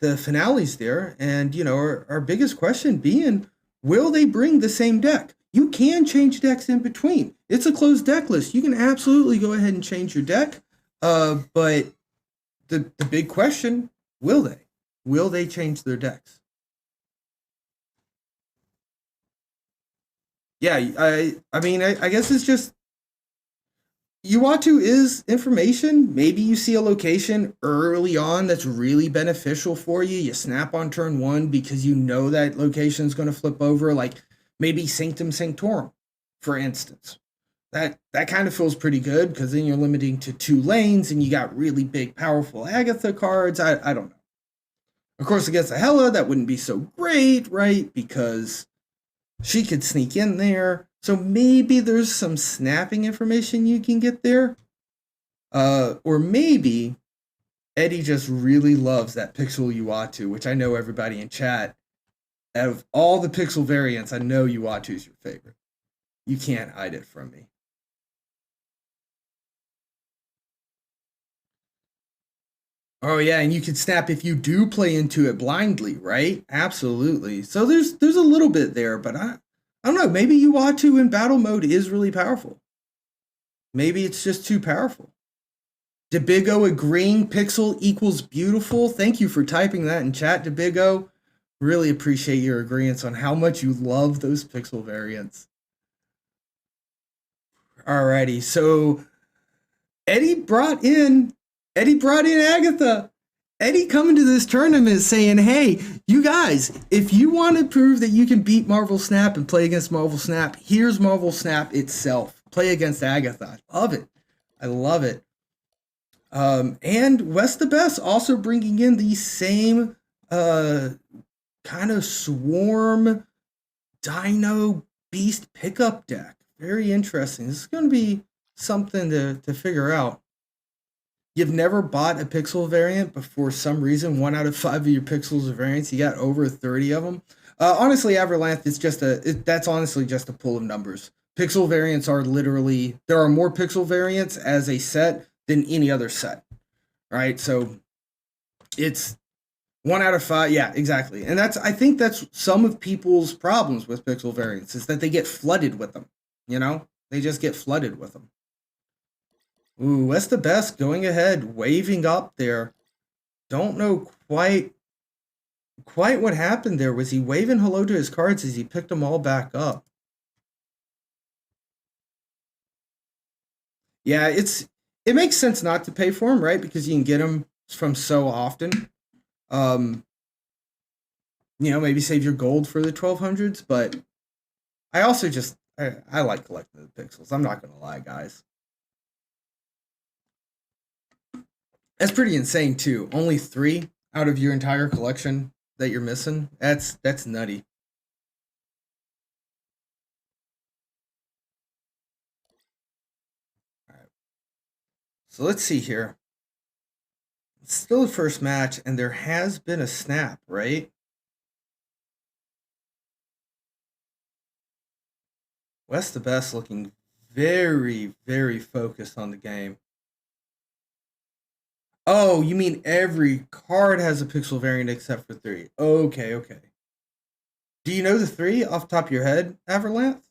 the finales there, and you know, our biggest question being, will they bring the same deck? You can change decks in between. It's a closed deck list. You can absolutely go ahead and change your deck. But the big question, will they? Will they change their decks? Yeah, I mean, I guess it's just Uatu is information. Maybe you see a location early on that's really beneficial for you. You snap on turn 1 because you know that location is going to flip over, like maybe Sanctum Sanctorum, for instance. That kind of feels pretty good because then you're limiting to 2 lanes and you got really big, powerful Agatha cards. I don't know. Of course, against a Hella, that wouldn't be so great, right? Because she could sneak in there. So maybe there's some snapping information you can get there. Or maybe Eddie just really loves that Pixel Uatu, which I know everybody in chat, out of all the Pixel variants, I know Uatu is your favorite. You can't hide it from me. Oh yeah, and you can snap if you do play into it blindly, right? Absolutely. So there's a little bit there, but I don't know, maybe Uatu in battle mode is really powerful. Maybe it's just too powerful. Debigo agreeing Pixel equals beautiful. Thank you for typing that in chat, Debigo. Really appreciate your agreement on how much you love those Pixel variants. Alrighty, so Eddie brought in Agatha. Eddie coming to this tournament saying, hey, you guys, if you want to prove that you can beat Marvel Snap and play against Marvel Snap, here's Marvel Snap itself. Play against Agatha. I love it. I love it. And West the Best also bringing in the same uh, kind of swarm Dino Beast pickup deck. Very interesting. This is going to be something to figure out. You've never bought a pixel variant, but for some reason, 1 out of 5 of your pixels variants, you got over 30 of them. Honestly, Everlanth is that's honestly just a pool of numbers. Pixel variants are literally, there are more pixel variants as a set than any other set, right? So it's 1 out of 5. Yeah, exactly. And I think that's some of people's problems with pixel variants is that they get flooded with them. They just get flooded with them. Ooh, that's the best. Going ahead, waving up there. Don't know quite what happened there. Was he waving hello to his cards as he picked them all back up? Yeah, it makes sense not to pay for them, right? Because you can get them from so often. Maybe save your gold for the 1200s, but I also I like collecting the pixels. I'm not gonna lie, guys. That's pretty insane too. Only 3 out of your entire collection that you're missing. That's nutty. All right. So let's see here. It's still the first match, and there has been a snap, right? West the Best looking very, very focused on the game. Oh, you mean every card has a pixel variant except for 3. Okay. Do you know the 3 off the top of your head, Everlanth?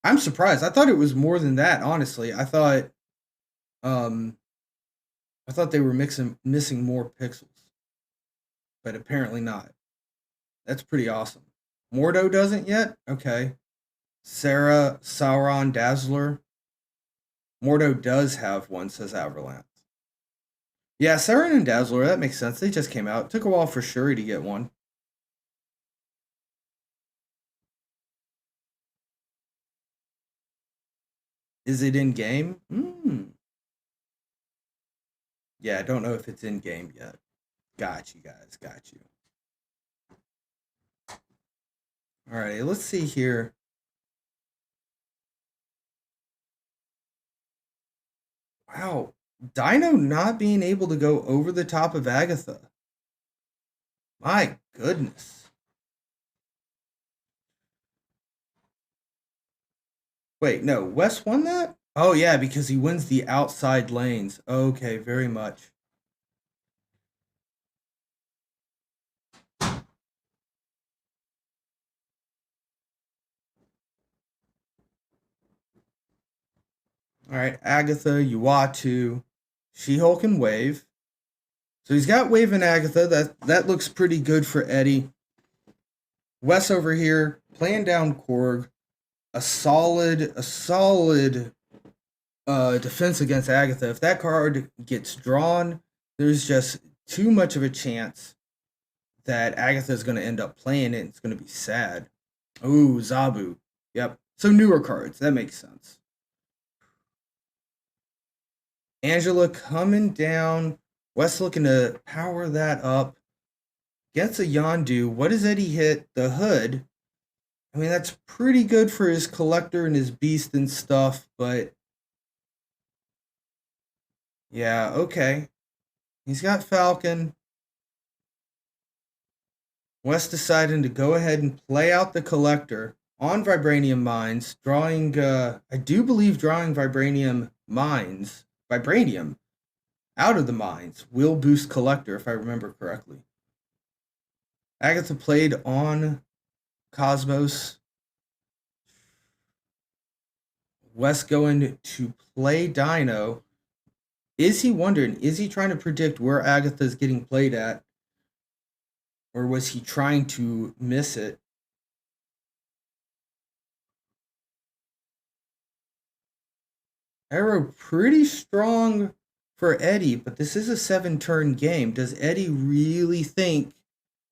I'm surprised. I thought it was more than that, honestly. I thought they were missing more pixels. But apparently not. That's pretty awesome. Mordo doesn't yet? Okay. Sarah, Sauron, Dazzler. Mordo does have one, says Everlanth. Yeah, Sauron and Dazzler, that makes sense. They just came out. It took a while for Shuri to get one. Is it in game? Yeah, I don't know if it's in game yet. Got you guys, got you. All right, let's see here. Wow, Dino not being able to go over the top of Agatha. My goodness. Wait, no, Wes won that? Oh, yeah, because he wins the outside lanes. Okay, very much. All right, Agatha, Uatu, She-Hulk, and Wave. So he's got Wave and Agatha. That looks pretty good for Eddie. Wes over here playing down Korg. A solid defense against Agatha. If that card gets drawn, there's just too much of a chance that Agatha is going to end up playing it. It's going to be sad. Ooh, Zabu. Yep. So newer cards. That makes sense. Angela coming down. Wes looking to power that up. Gets a Yondu. What does Eddie hit? The Hood. I mean, that's pretty good for his collector and his beast and stuff, but yeah, okay. He's got Falcon. Wes deciding to go ahead and play out the collector on Vibranium Mines, drawing, I do believe drawing Vibranium out of the mines will boost collector, if I remember correctly. Agatha played on Cosmos. Wes going to play Dino. Is he trying to predict where Agatha's getting played at? Or was he trying to miss it? Arrow pretty strong for Eddie, but this is a 7-turn game. Does Eddie really think,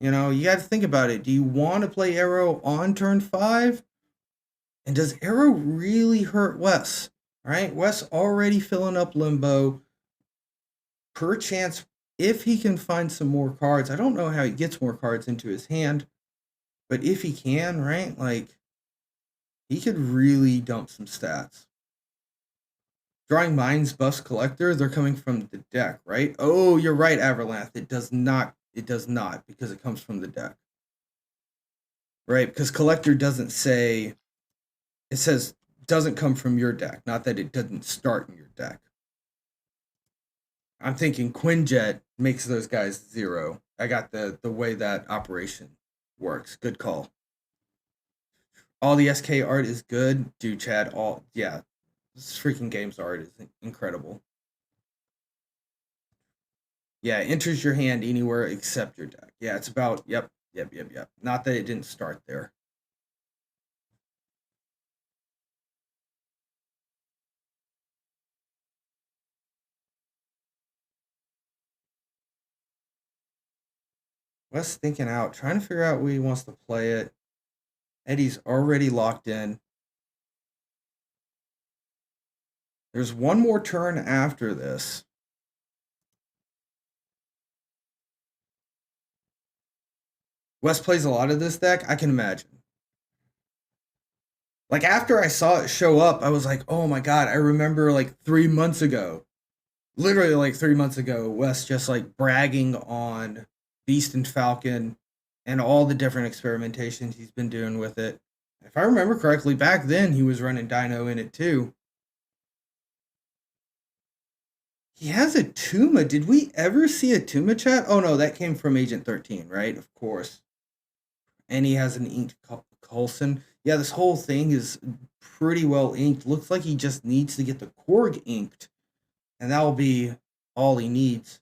you got to think about it. Do you want to play Arrow on turn 5? And does Arrow really hurt Wes? All right, Wes already filling up limbo. Per chance, if he can find some more cards, I don't know how he gets more cards into his hand, but if he can, right, like he could really dump some stats. Drawing Minds buffs collector, they're coming from the deck, right? Oh, you're right, Averlanth. It does not. It does not because it comes from the deck, right? Because collector doesn't say. It says doesn't come from your deck, not that it doesn't start in your deck. I'm thinking Quinjet makes those guys 0. I got the way that operation works. Good call. All the SK art is good, dude. Chad, all yeah, this freaking game's art is incredible. Yeah, it enters your hand anywhere except your deck. Yeah, it's about yep. Not that it didn't start there. Wes thinking out, trying to figure out where he wants to play it. Eddie's already locked in. There's one more turn after this. Wes plays a lot of this deck, I can imagine. Like after I saw it show up, I was like, oh my god, I remember like 3 months ago. Literally like 3 months ago, Wes just like bragging on Beast and Falcon and all the different experimentations he's been doing with it. If I remember correctly, back then he was running Dino in it too. He has a Tuma. Did we ever see a Tuma chat? Oh no, that came from Agent 13, right? Of course. And he has an inked Coulson. Yeah, this whole thing is pretty well inked. Looks like he just needs to get the Korg inked, and that will be all he needs.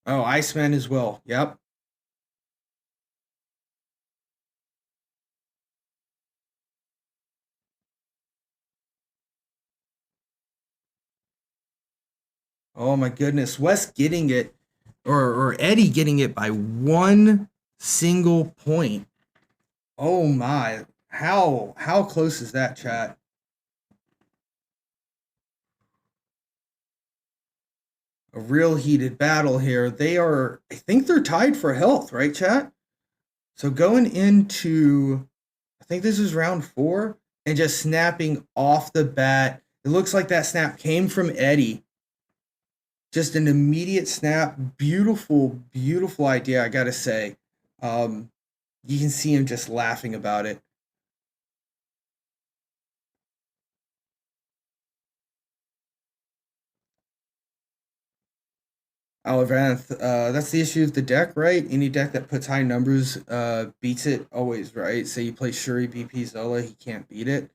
Oh, Iceman as well. Yep. Oh my goodness, Wes getting it, or Eddie getting it by one single point. Oh my, how close is that, chat? A real heated battle here. They are, I think they're tied for health, right, chat? So going into, I think this is round 4, and just snapping off the bat. It looks like that snap came from Eddie. Just an immediate snap. Beautiful, beautiful idea, I gotta say. You can see him just laughing about it. Olivanth, that's the issue with the deck, right? Any deck that puts high numbers beats it always, right? Say you play Shuri, BP, Zola, he can't beat it.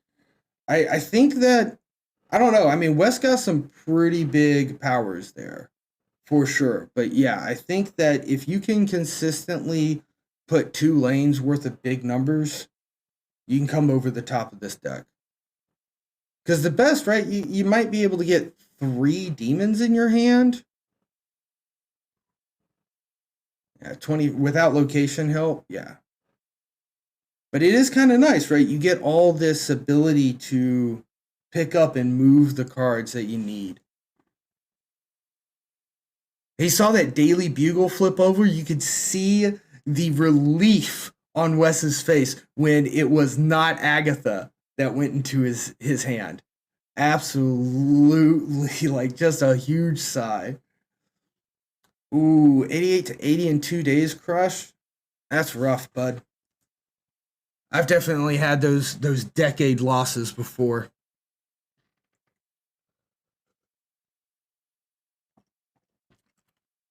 I think that, I don't know. I mean, West got some pretty big powers there for sure. But yeah, I think that if you can consistently put 2 lanes worth of big numbers, you can come over the top of this deck. Because the best, right? You might be able to get 3 demons in your hand. Yeah, 20 without location help. Yeah. But it is kind of nice, right? You get all this ability to pick up and move the cards that you need. He saw that Daily Bugle flip over. You could see the relief on Wes's face when it was not Agatha that went into his hand. Absolutely, like just a huge sigh. Ooh, 88 to 80 in 2 days, Crush. That's rough, bud. I've definitely had those decade losses before.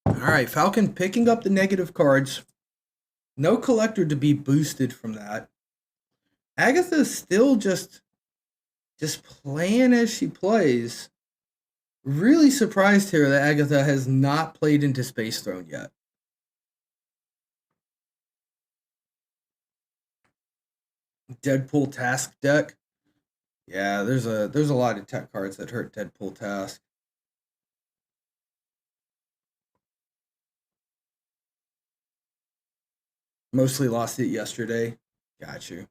All right, Falcon picking up the negative cards. No collector to be boosted from that. Agatha's still just playing as she plays. Really surprised here that Agatha has not played into Space Throne yet. Deadpool Task deck. Yeah, there's a lot of tech cards that hurt Deadpool Task. Mostly lost it yesterday. Got you.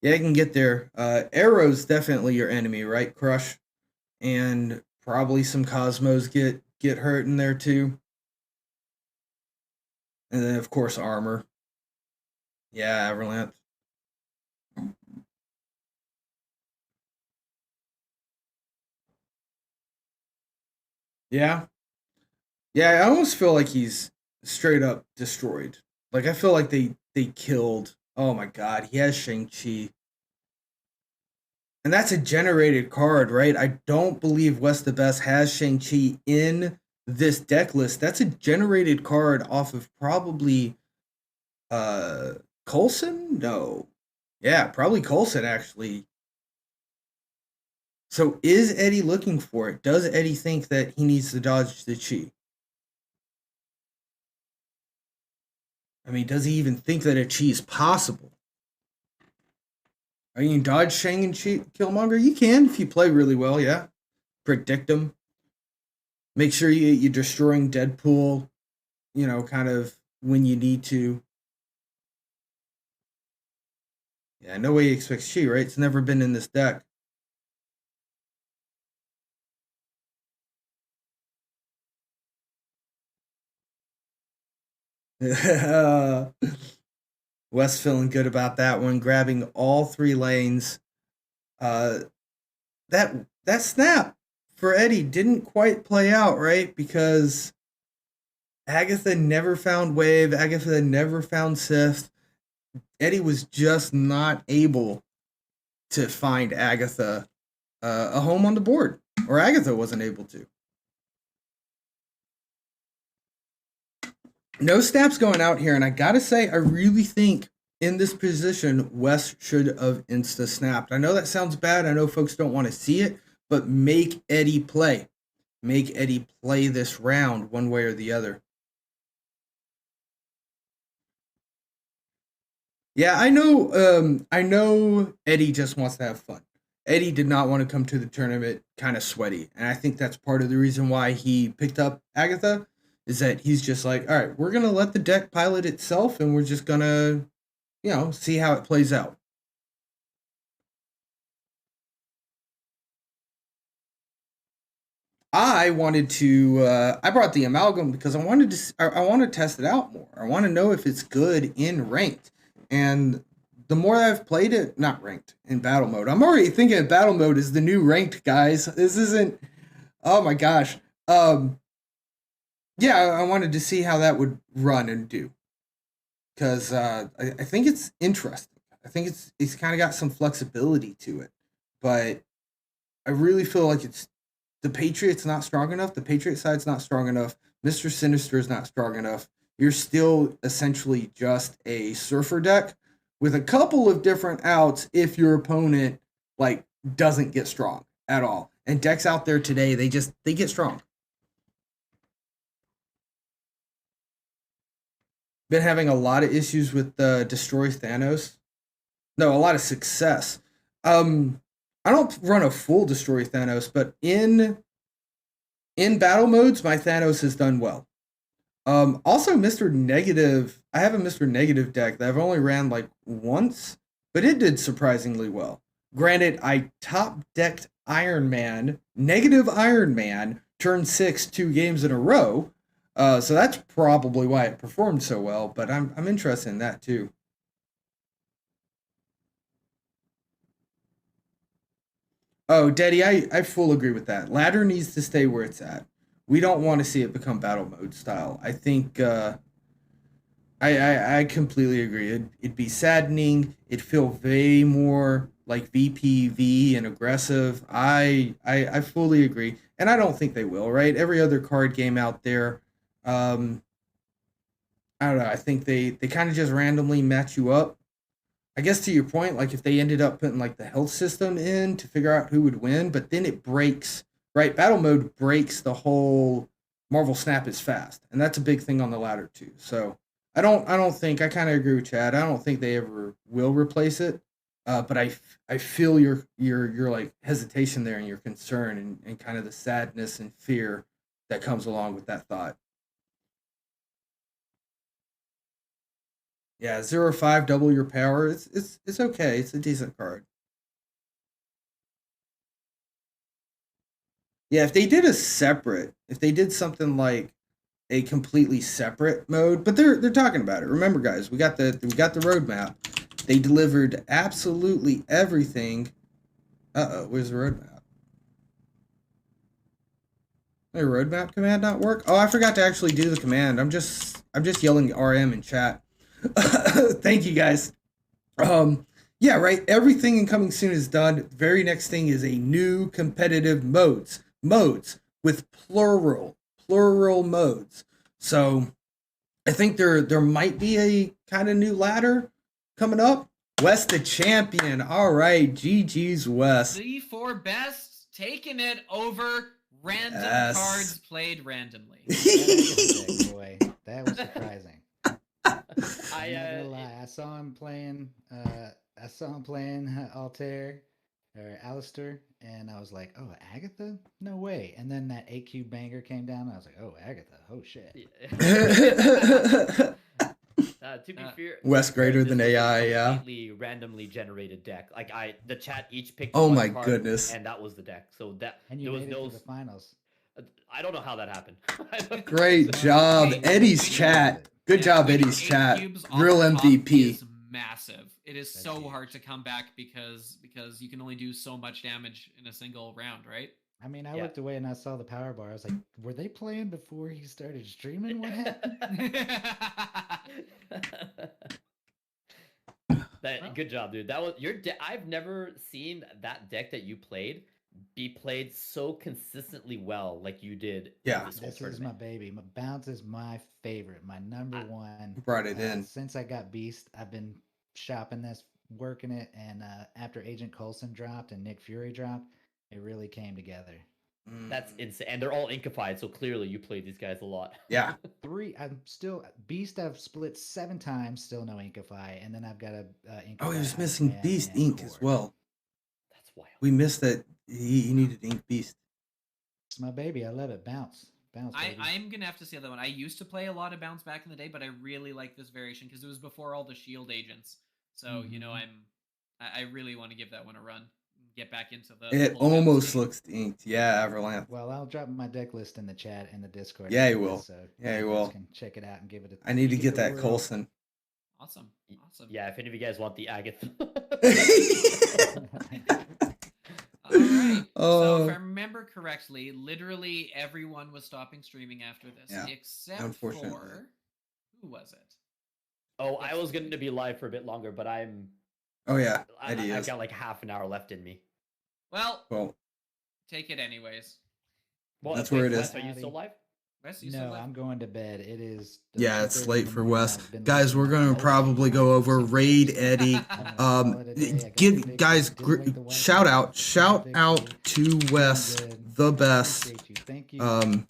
Yeah, I can get there. Arrow's definitely your enemy, right? Crush and probably some Cosmos get hurt in there too, and then of course armor. Yeah, Avalanche. Yeah, yeah. I almost feel like he's straight up destroyed. Like I feel like they killed. Oh my god, he has Shang Chi, and that's a generated card, right? I don't believe West the Best has Shang Chi in this deck list. That's a generated card off of probably uh Coulson. No, yeah, probably Coulson actually. So is Eddie looking for it? Does Eddie think that he needs to dodge the chi? I mean, does he even think that a chi is possible? Are you can dodge Shang and chi, Killmonger? You can if you play really well, yeah. Predict him. Make sure you're destroying Deadpool, kind of when you need to. Yeah, no way he expects chi, right? It's never been in this deck. Wes feeling good about that one, grabbing all three lanes. Uh, that snap for Eddie didn't quite play out, right? Because Agatha never found Wave, Agatha never found Sith. Eddie was just not able to find Agatha a home on the board, or Agatha wasn't able to. No snaps going out here, and I gotta say, I really think in this position, Wes should have insta snapped. I know that sounds bad. I know folks don't want to see it, but make Eddie play. Make Eddie play this round one way or the other. Yeah, I know. I know Eddie just wants to have fun. Eddie did not want to come to the tournament kind of sweaty, and I think that's part of the reason why he picked up Agatha. Is that he's just like, all right, we're gonna let the deck pilot itself, and we're just gonna, see how it plays out. I wanted to. I brought the amalgam because I wanted to. I want to test it out more. I want to know if it's good in ranked, and the more I've played it, not ranked in battle mode. I'm already thinking battle mode is the new ranked, guys. This isn't. Oh my gosh. Yeah, I wanted to see how that would run and do because I think it's interesting. I think it's kind of got some flexibility to it, but I really feel like it's the Patriots not strong enough. The Patriot side's not strong enough. Mister Sinister is not strong enough. You're still essentially just a surfer deck with a couple of different outs if your opponent like doesn't get strong at all. And decks out there today, they get strong. Been having a lot of issues with destroy Thanos. No, a lot of success. Um, I don't run a full destroy Thanos, but in battle modes, my Thanos has done well. Also, Mr. Negative. I have a Mr. Negative deck that I've only ran like once, but it did surprisingly well. Granted, I top decked Iron Man, negative Iron Man, turn six 2 games in a row. So that's probably why it performed so well. But I'm interested in that too. Oh, Daddy, I full agree with that. Ladder needs to stay where it's at. We don't want to see it become battle mode style. I think I completely agree. It'd be saddening. It'd feel way more like VPV and aggressive. I fully agree, and I don't think they will. Right? Every other card game out there, um, I don't know. I think they kind of just randomly match you up. I guess to your point, like if they ended up putting like the health system in to figure out who would win, but then it breaks. Right? Battle mode breaks the whole Marvel Snap is fast, and that's a big thing on the ladder too. So I don't think I kind of agree with Chad. I don't think they ever will replace it. But I feel your like hesitation there and your concern and kind of the sadness and fear that comes along with that thought. Yeah, 0/5, double your power. It's okay. It's a decent card. Yeah, if they did something like a completely separate mode, but they're talking about it. Remember, guys, we got the roadmap. They delivered absolutely everything. Where's the roadmap? My roadmap command not work? Oh, I forgot to actually do the command. I'm just yelling RM in chat. Thank you guys. Yeah, right. Everything in coming soon is done. The very next thing is a new competitive modes with plural modes. So I think there might be a kind of new ladder coming up. West the champion. All right, GG's West. The four best taking it over random Yes. cards played randomly. Boy, that was surprising. I'm not gonna lie. I saw him playing Altair or Alistair, and I was like, "Oh, Agatha? No way!" And then that AQ banger came down, and I was like, "Oh, Agatha! Oh shit!" To be fair, West greater than this was a AI, yeah. completely randomly generated deck. Like the chat each picked. Oh one my card, goodness. And that was the deck. So that And there you was made it no. to the finals. I don't know how that happened. Great job, Hey, Eddie's hey, chat. Good job, winning Eddie's 8 chat. cubes off Real the top MVP. is massive. It is That's so huge. hard to come back because you can only do so much damage in a single round, right? I mean, I Yeah. looked away and I saw the power bar. I was like, "Were they playing before he started streaming? What happened?" Good job, dude. That was your deck. I've never seen that deck that you played be played so consistently well like you did. Yeah. This whole This is my tournament. baby. My bounce is my favorite, my number one. You brought it in. Since I got Beast, I've been shopping this, working it, and after Agent Coulson dropped and Nick Fury dropped, it really came together. That's insane. And they're all inkified, so clearly you played these guys a lot. Yeah. I'm still Beast. I've split 7 times, still no Inkify, and then I've got a Inkify. Oh, he was Ice missing Man Beast and ink as Core. well. That's wild. We missed that. He needed ink Beast. It's my baby. I love it. Bounce, baby. I'm gonna have to say that one. I used to play a lot of bounce back in the day, but I really like this variation because it was before all the shield agents. So you know, I really want to give that one a run. Get back into the. It whole bounce almost game. looks inked. Yeah, Everlanth. Well, I'll drop my deck list in the chat and the Discord. Yeah, he after will. this, so Yeah, he you guys will. Can check it out and give it a. I need to give get it a that whirl. Coulson. Awesome. Yeah, if any of you guys want the Agatha. All right. So Oh. if I remember correctly, literally everyone was stopping streaming after this, Yeah, except unfortunately. for who was it? Oh, I was going to be live for a bit longer, but Oh yeah, I've Eddie is. got like half an hour left in me. Well, Well, take it anyways. Well, That's wait, where it is. Wes, are you still live? Wes, you still No, left? I'm going to bed. It is. yeah, it's 2:30 late in the for morning. Wes. I've been Guys, we're listening gonna to probably go over raid Eddie. I'm gonna call it a day. I got Give convicted, guys didn't wake the wife shout up, out convicted, to Wes, doing good. the I best. appreciate you. Thank you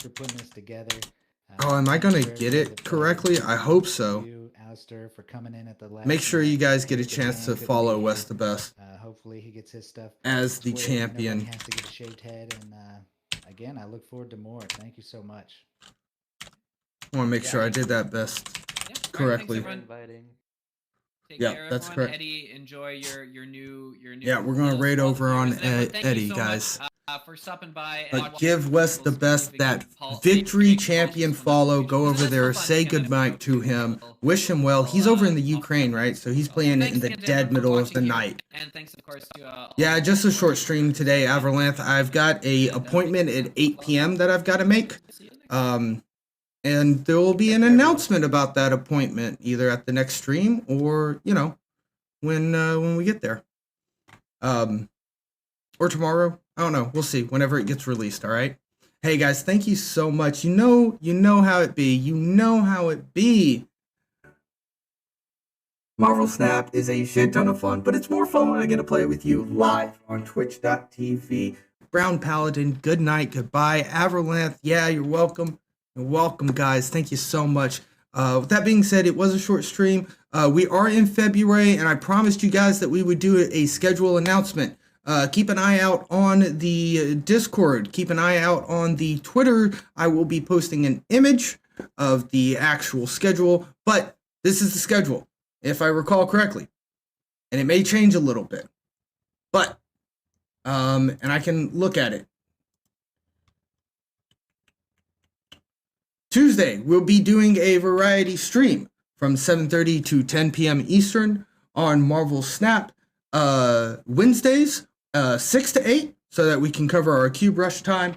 For putting this together. Oh, am I thanks gonna for get everybody it that played. correctly? I hope so. You, Alistair, for coming in at the last Make sure minute. you guys get a The chance man to couldn't follow be Wes here. the best Hopefully he gets his stuff as the squared. champion. Nobody has to get a shaved head, and again, I look forward to more. Thank you so much. I want to make sure I did that best. Yeah, all right, correctly. Thanks, everyone. Inviting. Take Yeah, care, that's everyone. correct. Eddie, enjoy your new Yeah, we're gonna little raid spot over here. on And everyone, thank you Eddie, so guys. much, for stopping by and But watching give Wes the People's best Big that Paul- victory Big champion Paul's follow. contribution. Go Because over it's there, so fun say to kind of goodnight go to through him, little- wish him well. He's over in the Ukraine, right? So he's playing in Thanks the again to dead everyone for middle of the watching here, night. And thanks, of course, to Yeah, just a short stream today, Everlanth. I've got a appointment at 8 p.m. that I've got to make. And there will be an announcement about that appointment either at the next stream or, you know, when we get there. Or tomorrow. I don't know. We'll see whenever it gets released, all right? Hey guys, thank you so much. You know how it be. You know how it be. Marvel Snap is a shit ton of fun, but it's more fun when I get to play with you live on twitch.tv. Brown Paladin, good night, goodbye. Everlanth, yeah, you're welcome. You're welcome, guys. Thank you so much. With that being said, it was a short stream. We are in February, and I promised you guys that we would do a schedule announcement. Keep an eye out on the Discord. Keep an eye out on the Twitter. I will be posting an image of the actual schedule, but this is the schedule. if I recall correctly. And it may change a little bit. But, and I can look at it. Tuesday, we'll be doing a variety stream from 7:30 to 10 p.m. Eastern on Marvel Snap. Wednesdays, 6 to 8, so that we can cover our Cube Rush time.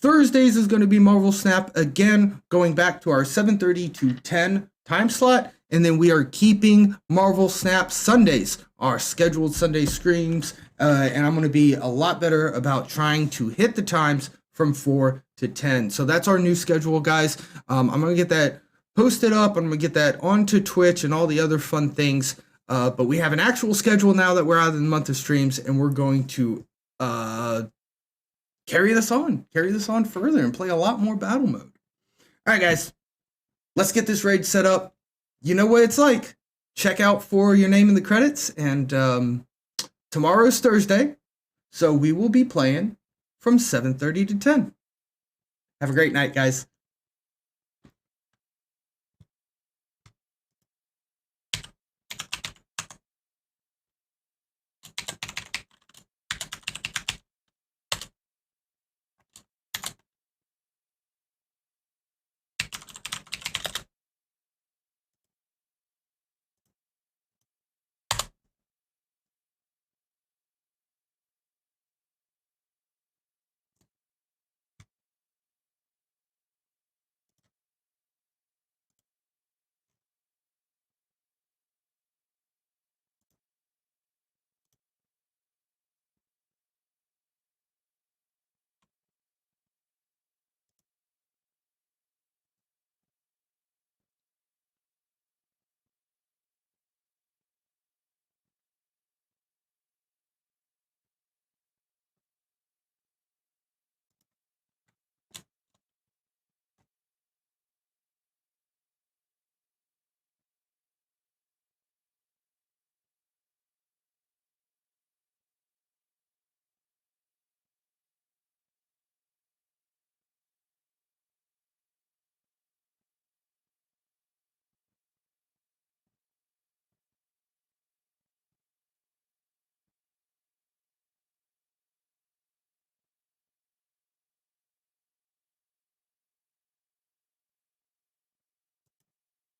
Thursdays is going to be Marvel Snap again, going back to our 7:30 to 10 time slot. And then we are keeping Marvel Snap Sundays, our scheduled Sunday streams. And I'm going to be a lot better about trying to hit the times from 4 to 10. So that's our new schedule, guys. I'm going to get that posted up. I'm going to get that onto Twitch and all the other fun things. But we have an actual schedule now that we're out of the month of streams, and we're going to carry this on further and play a lot more battle mode. All right, guys, let's get this raid set up. You know what it's like. Check out for your name in the credits, and tomorrow's Thursday, so we will be playing from 7:30 to 10. Have a great night, guys.